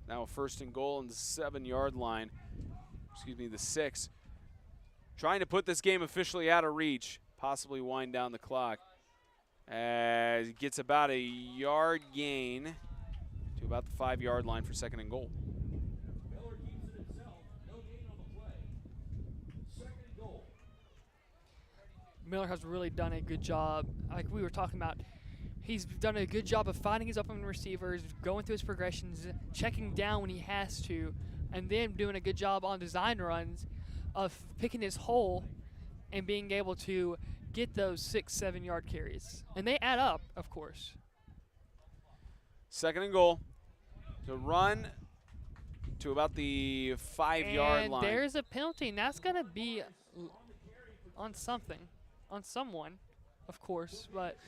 Now first and goal on the 7-yard line. Excuse me, the 6. Trying to put this game officially out of reach, possibly wind down the clock. As he gets about a yard gain to about the 5-yard line for second and goal. Miller keeps it himself. No gain on the play. Second and goal. Miller has really done a good job. Like we were talking about, he's done a good job of finding his open receivers, going through his progressions, checking down when he has to, and then doing a good job on design runs of picking his hole and being able to get those 6-7 yard carries. And they add up, of course. Second and goal. To run to about the 5-yard line. And there's a penalty, and that's going to be on something. On someone, of course, but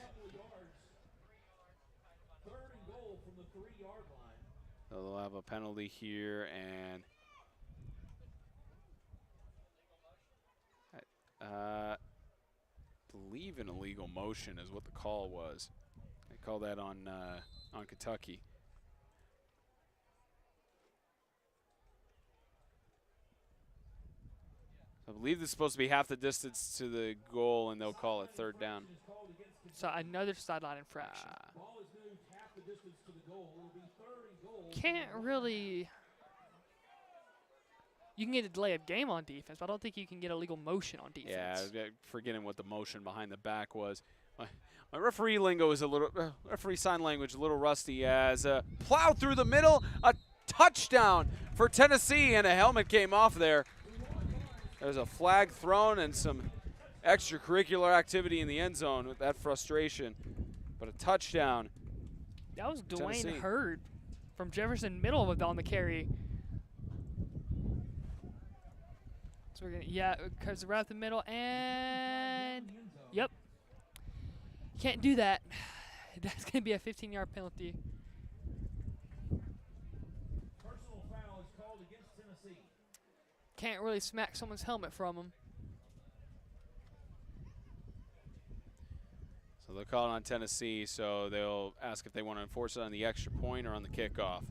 Third and goal from the 3-yard line. So they'll have a penalty here, and I believe an illegal motion is what the call was. They call that on Kentucky. I believe this is supposed to be half the distance to the goal, and they'll call it third down. so another sideline infraction. Ball is moved half the distance to the goal. It'll be third and goal. Can't really. You can get a delay of game on defense, but I don't think you can get a legal motion on defense. Yeah, forgetting what the motion behind the back was. My referee lingo is a little, referee sign language a little rusty as plowed through the middle, a touchdown for Tennessee, and a helmet came off there. There's a flag thrown and some extracurricular activity in the end zone with that frustration. But a touchdown. That was Dwayne Tennessee. Hurd from Jefferson Middle on the carry. So we're gonna, yeah, because we're at the middle, and yep, can't do that. That's gonna be a 15-yard penalty. Personal foul is called against Tennessee. Can't really smack someone's helmet from him. So they'll call it on Tennessee, so they'll ask if they want to enforce it on the extra point or on the kickoff.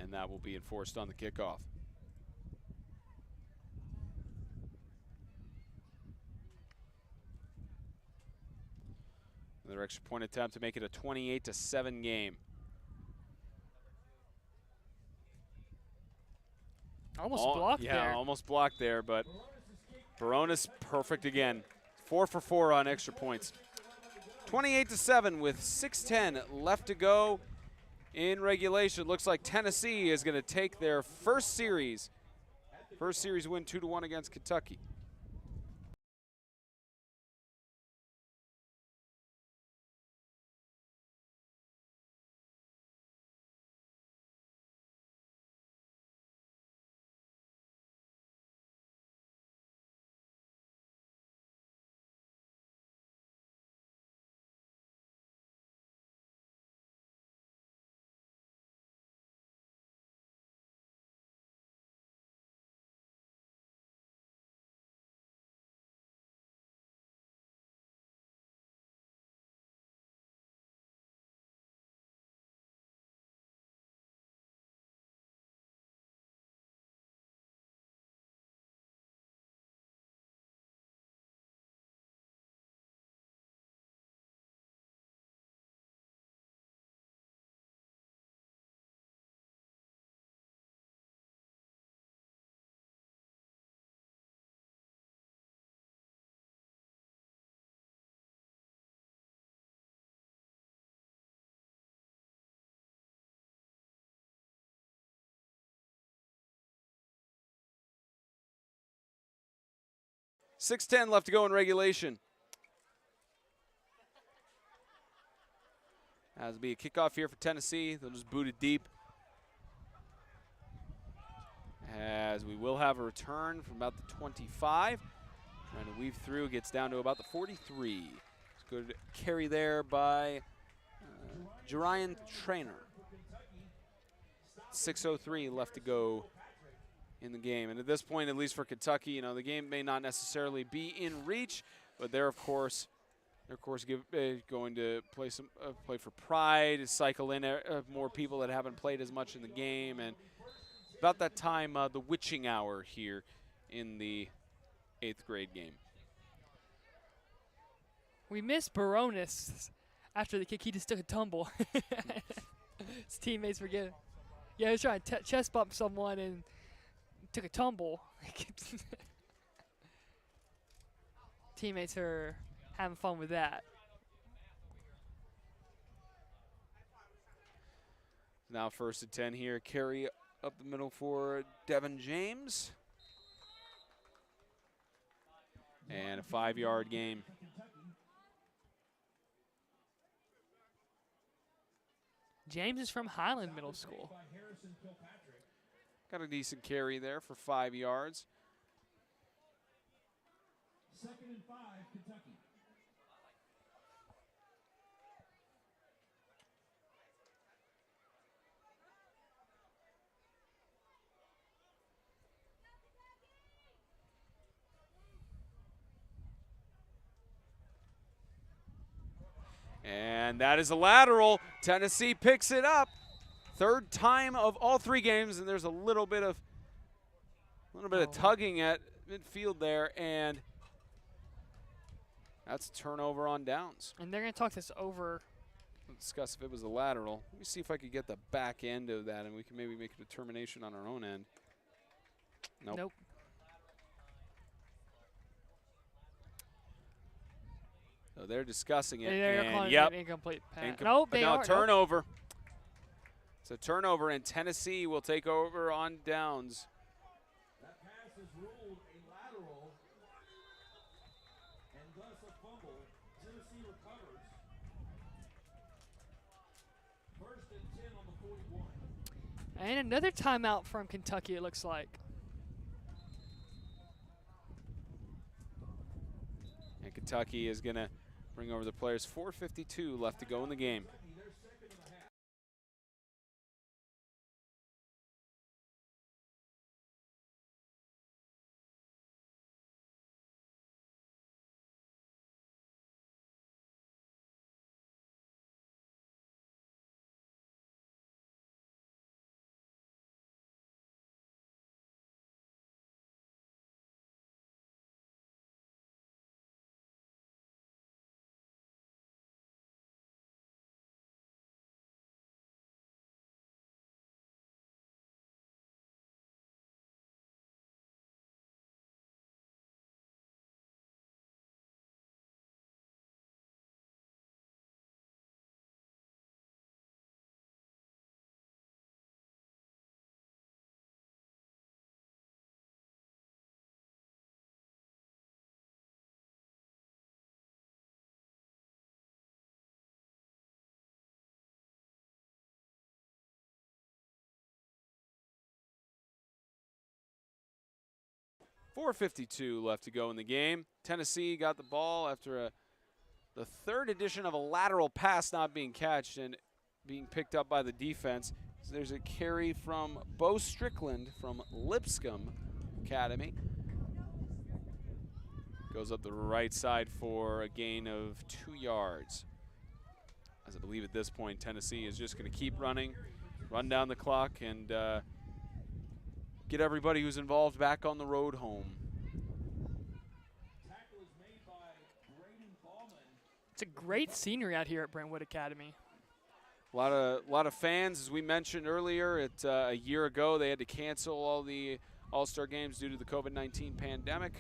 And that will be enforced on the kickoff. Another extra point attempt to make it a 28-7 game. Almost blocked yeah, there. almost blocked there, but Baronis perfect again. 4 for 4 on extra points. 28-7 with 6:10 left to go in regulation. Looks like Tennessee is going to take their first series win 2-1 against Kentucky. 6:10 left to go in regulation. As will be a kickoff here for Tennessee. They'll just boot it deep. As we will have a return from about the 25. Trying to weave through, gets down to about the 43. It's good carry there by Jerian Trainer. 6:03 left to go in the game. And at this point, at least for Kentucky, you know, the game may not necessarily be in reach, but they're, of course, going to play for pride, cycle in more people that haven't played as much in the game. And about that time, the witching hour here in the 8th grade game. We missed Baronis after the kick. He just took a tumble. His teammates forget. Yeah, he was trying to chest bump someone and took a tumble. Teammates are having fun with that. Now 1st and 10 here. Carry up the middle for Devin James. And a 5-yard game. James is from Highland Middle School. Got a decent carry there for 5 yards. 2nd and 5, Kentucky. And that is a lateral. Tennessee picks it up. 3rd time of all 3 games, and there's a little bit of tugging at midfield there, and that's a turnover on downs. And they're going to talk this over. We'll discuss if it was a lateral. Let me see if I could get the back end of that, and we can maybe make a determination on our own end. Nope. So they're discussing it, and yep, incomplete pass. Nope, they are. Turnover. It's a turnover, and Tennessee will take over on downs. That pass is ruled a lateral, and thus a fumble. Tennessee recovers. 1st and 10 on the 41. And another timeout from Kentucky, it looks like. And Kentucky is going to bring over the players. 4:52 left to go in the game. .452 left to go in the game. Tennessee got the ball after the 3rd edition of a lateral pass not being catched and being picked up by the defense. So there's a carry from Bo Strickland from Lipscomb Academy. Goes up the right side for a gain of 2 yards. As I believe at this point, Tennessee is just going to keep running, run down the clock, and get everybody who's involved back on the road home. Tackle is made by Braden Ballman. It's a great scenery out here at Brentwood Academy. A lot of fans, as we mentioned earlier. A year ago, they had to cancel all the All-Star games due to the COVID-19 pandemic.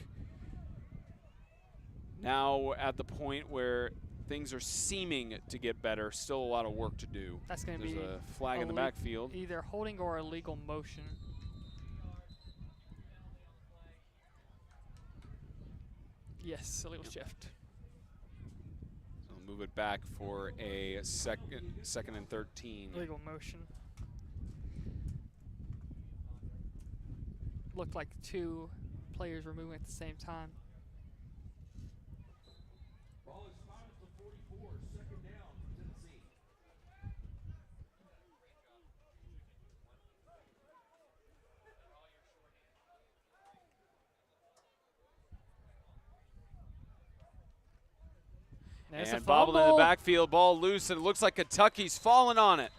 Now at the point where things are seeming to get better, still a lot of work to do. That's going to be a flag in the backfield. Either holding or illegal motion. Yes, illegal shift. So we'll move it back for a second and 13. Illegal motion. Looked like 2 players were moving at the same time. Ball is 5 at the 44, second down for Tennessee. There's a And bobbled in the fumble. backfield, ball loose, and it looks like Kentucky's fallen on it.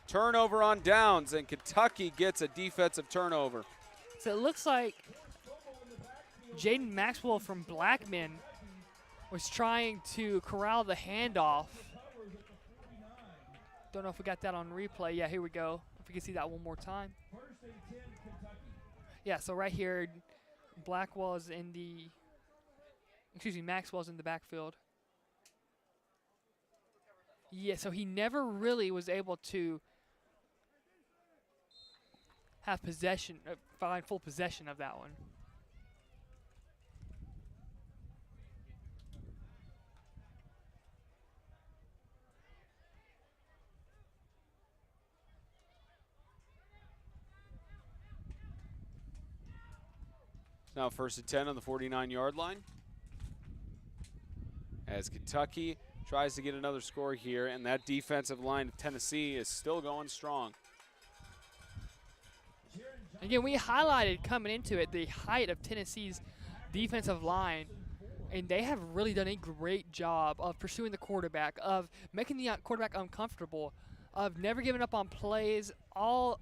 Turnover on downs, and Kentucky gets a defensive turnover. So it looks like Jaden Maxwell from Blackman was trying to corral the handoff. Don't know if we got that on replay. Yeah, here we go. If we can see that one more time. Yeah, so right here, Maxwell's in the backfield. Yeah, so he never really was able to have possession, find full possession of that one. Now 1st and 10 on the 49-yard line. As Kentucky tries to get another score here, and that defensive line of Tennessee is still going strong. Again, we highlighted coming into it the height of Tennessee's defensive line, and they have really done a great job of pursuing the quarterback, of making the quarterback uncomfortable, of never giving up on plays. All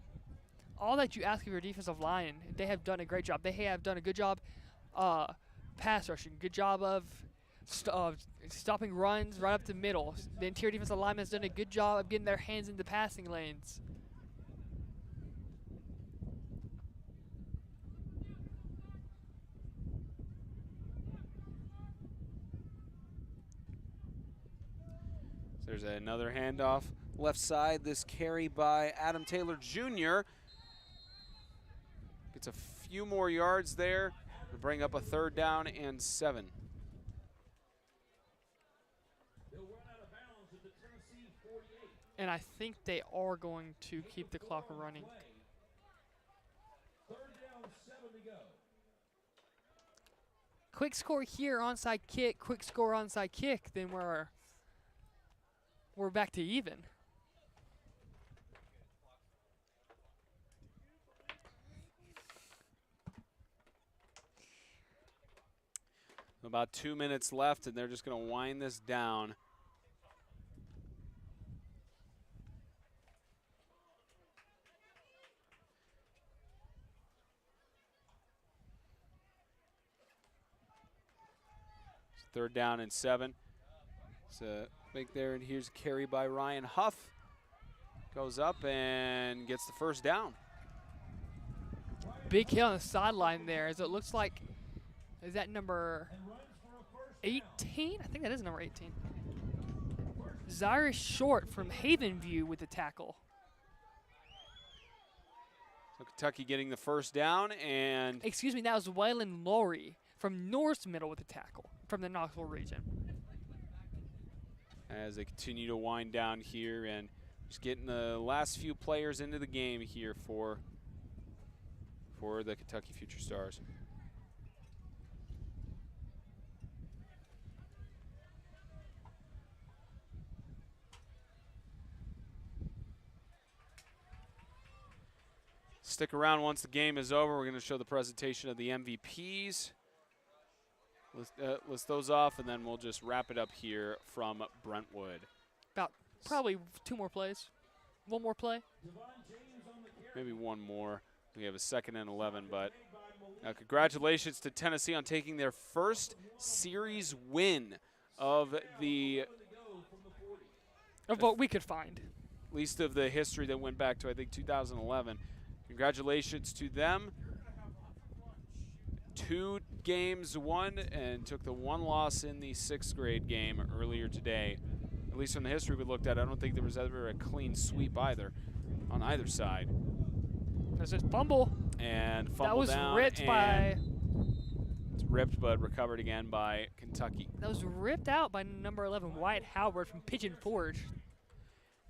that you ask of your defensive line, they have done a great job. They have done a good job pass rushing, good job of stopping runs right up the middle. The interior defensive lineman has done a good job of getting their hands into passing lanes. There's another handoff left side. This carry by Adam Taylor Jr. Gets a few more yards there to bring up a 3rd down and 7. And I think they are going to keep the clock running. 3rd down, 7 to go. Quick score here, onside kick. Quick score, onside kick. Then we're back to even. About 2 minutes left, and they're just going to wind this down. It's 3rd down and 7. So make there, and here's a carry by Ryan Huff. Goes up and gets the 1st down. Big hit on the sideline there, as it looks like, is that number 18? I think that is number 18. Zyrus Short from Havenview with the tackle. So Kentucky getting the 1st down, and Excuse me, that was Waylon Laurie from North Middle with the tackle from the Knoxville region. as they continue to wind down here and just getting the last few players into the game here for the Kentucky Future Stars. Stick around once the game is over. We're going to show the presentation of the MVPs. List those off, and then we'll just wrap it up here from Brentwood. About probably 2 more plays. 1 more play. Maybe 1 more. We have a 2nd and 11, but congratulations to Tennessee on taking their first series win of the Of what we could find. least of the history that went back to, I think, 2011. Congratulations to them. 2 games won and took the 1 loss in the 6th grade game earlier today. At least from the history we looked at, I don't think there was ever a clean sweep either on either side. There's this fumble. And fumble That was down ripped and by It's ripped but recovered again by Kentucky. That was ripped out by number 11, Wyatt Howard from Pigeon Forge.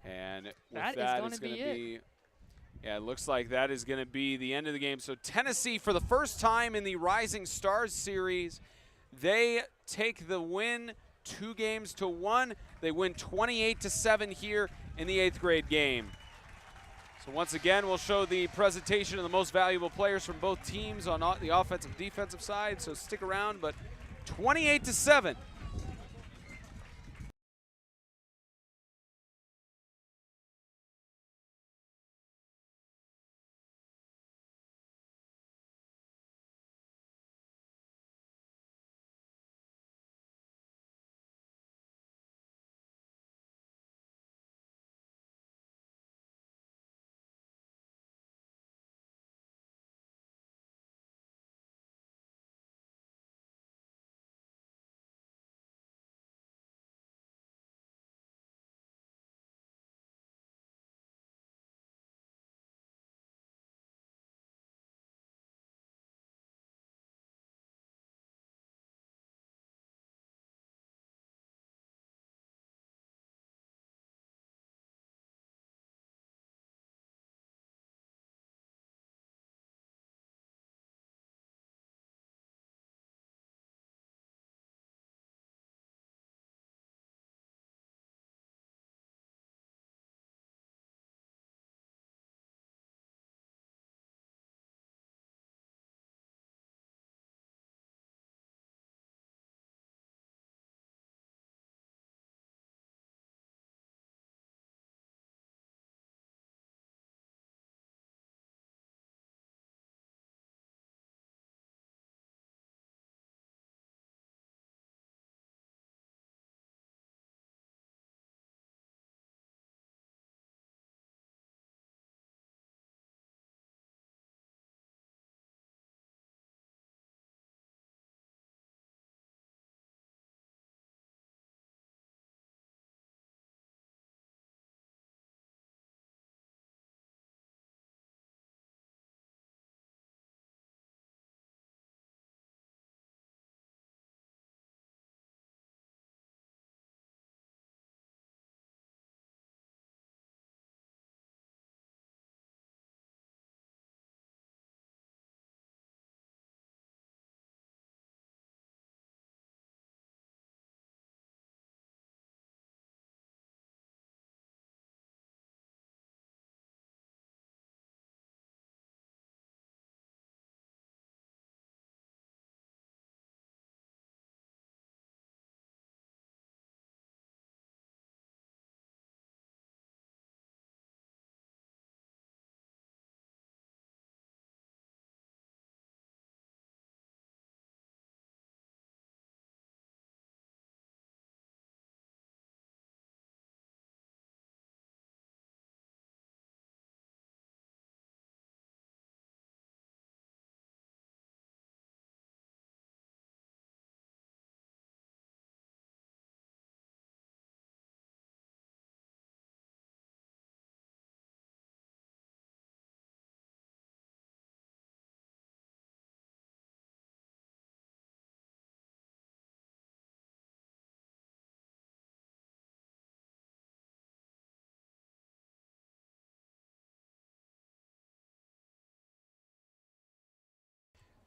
And with That that, is going it's to going be to it. be, yeah, it looks like that is going to be the end of the game. So Tennessee, for the first time in the Rising Stars series, they take the win 2-1. They win 28-7 here in the 8th grade game. So once again, we'll show the presentation of the most valuable players from both teams on the offensive and defensive side. So stick around, but 28-7.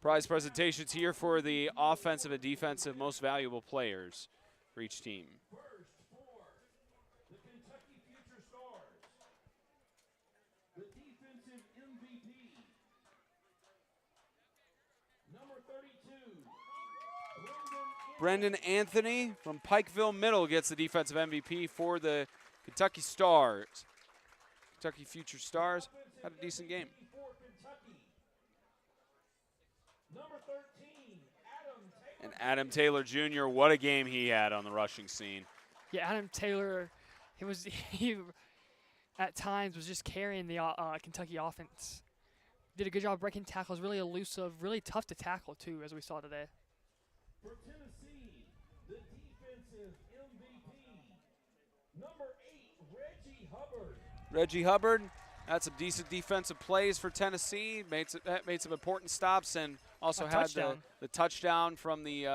Prize presentations here for the offensive and defensive most valuable players for each team. First for the Kentucky Future Stars, the defensive MVP, number 32, Brendan Anthony from Pikeville Middle gets the defensive MVP for the Kentucky Stars. Kentucky Future Stars had a decent game. for Kentucky, number 13, And Adam Taylor Jr., what a game he had on the rushing scene. Yeah, Adam Taylor, he at times was just carrying the Kentucky offense. Did a good job breaking tackles, really elusive, really tough to tackle too, as we saw today. for Tennessee, the defensive MVP, number 8, Reggie Hubbard. Reggie Hubbard Had some decent defensive plays for Tennessee. Made some important stops, and also A had touchdown. the touchdown from the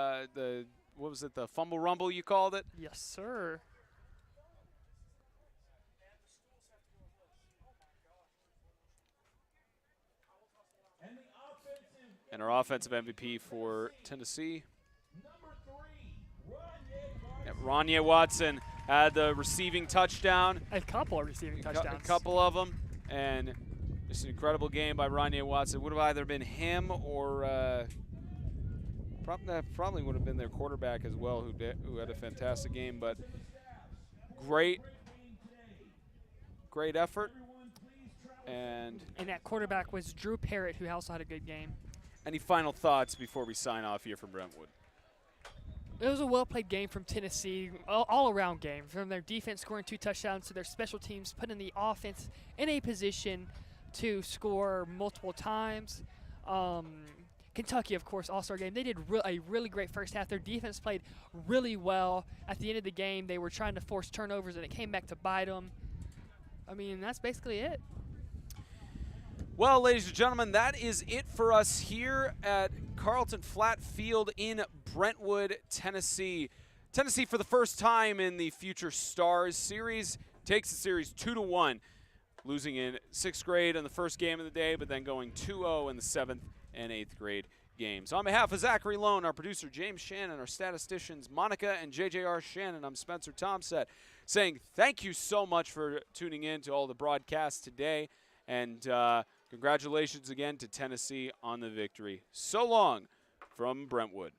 what was it, the fumble rumble you called it? Yes, sir. And the offensive And our offensive MVP for Tennessee. number 3, Ronye Yeah, Ronye Watson had the receiving touchdown. A couple of receiving touchdowns. A couple of them, and just an incredible game by Ronye Watson. Would have either been him or probably would have been their quarterback as well, who had a fantastic game. But great effort. And And that quarterback was Drew Parrott, who also had a good game. any final thoughts before we sign off here from Brentwood? It was a well-played game from Tennessee, all-around game. From their defense scoring 2 touchdowns to their special teams putting the offense in a position to score multiple times. Kentucky, of course, all-star game. They did a really great first half. Their defense played really well. At the end of the game, they were trying to force turnovers, and it came back to bite them. I mean, that's basically it. Well, ladies and gentlemen, that is it for us here at Carlton Flat Field in Brentwood, Tennessee. Tennessee, for the first time in the Future Stars series, takes the series 2-1, losing in 6th grade in the first game of the day, but then going 2-0 in the 7th and 8th grade games. On behalf of Zachary Lone, our producer James Shannon, our statisticians Monica and JJR Shannon, I'm Spencer Tomset, saying thank you so much for tuning in to all the broadcasts today, and congratulations again to Tennessee on the victory. So long from Brentwood.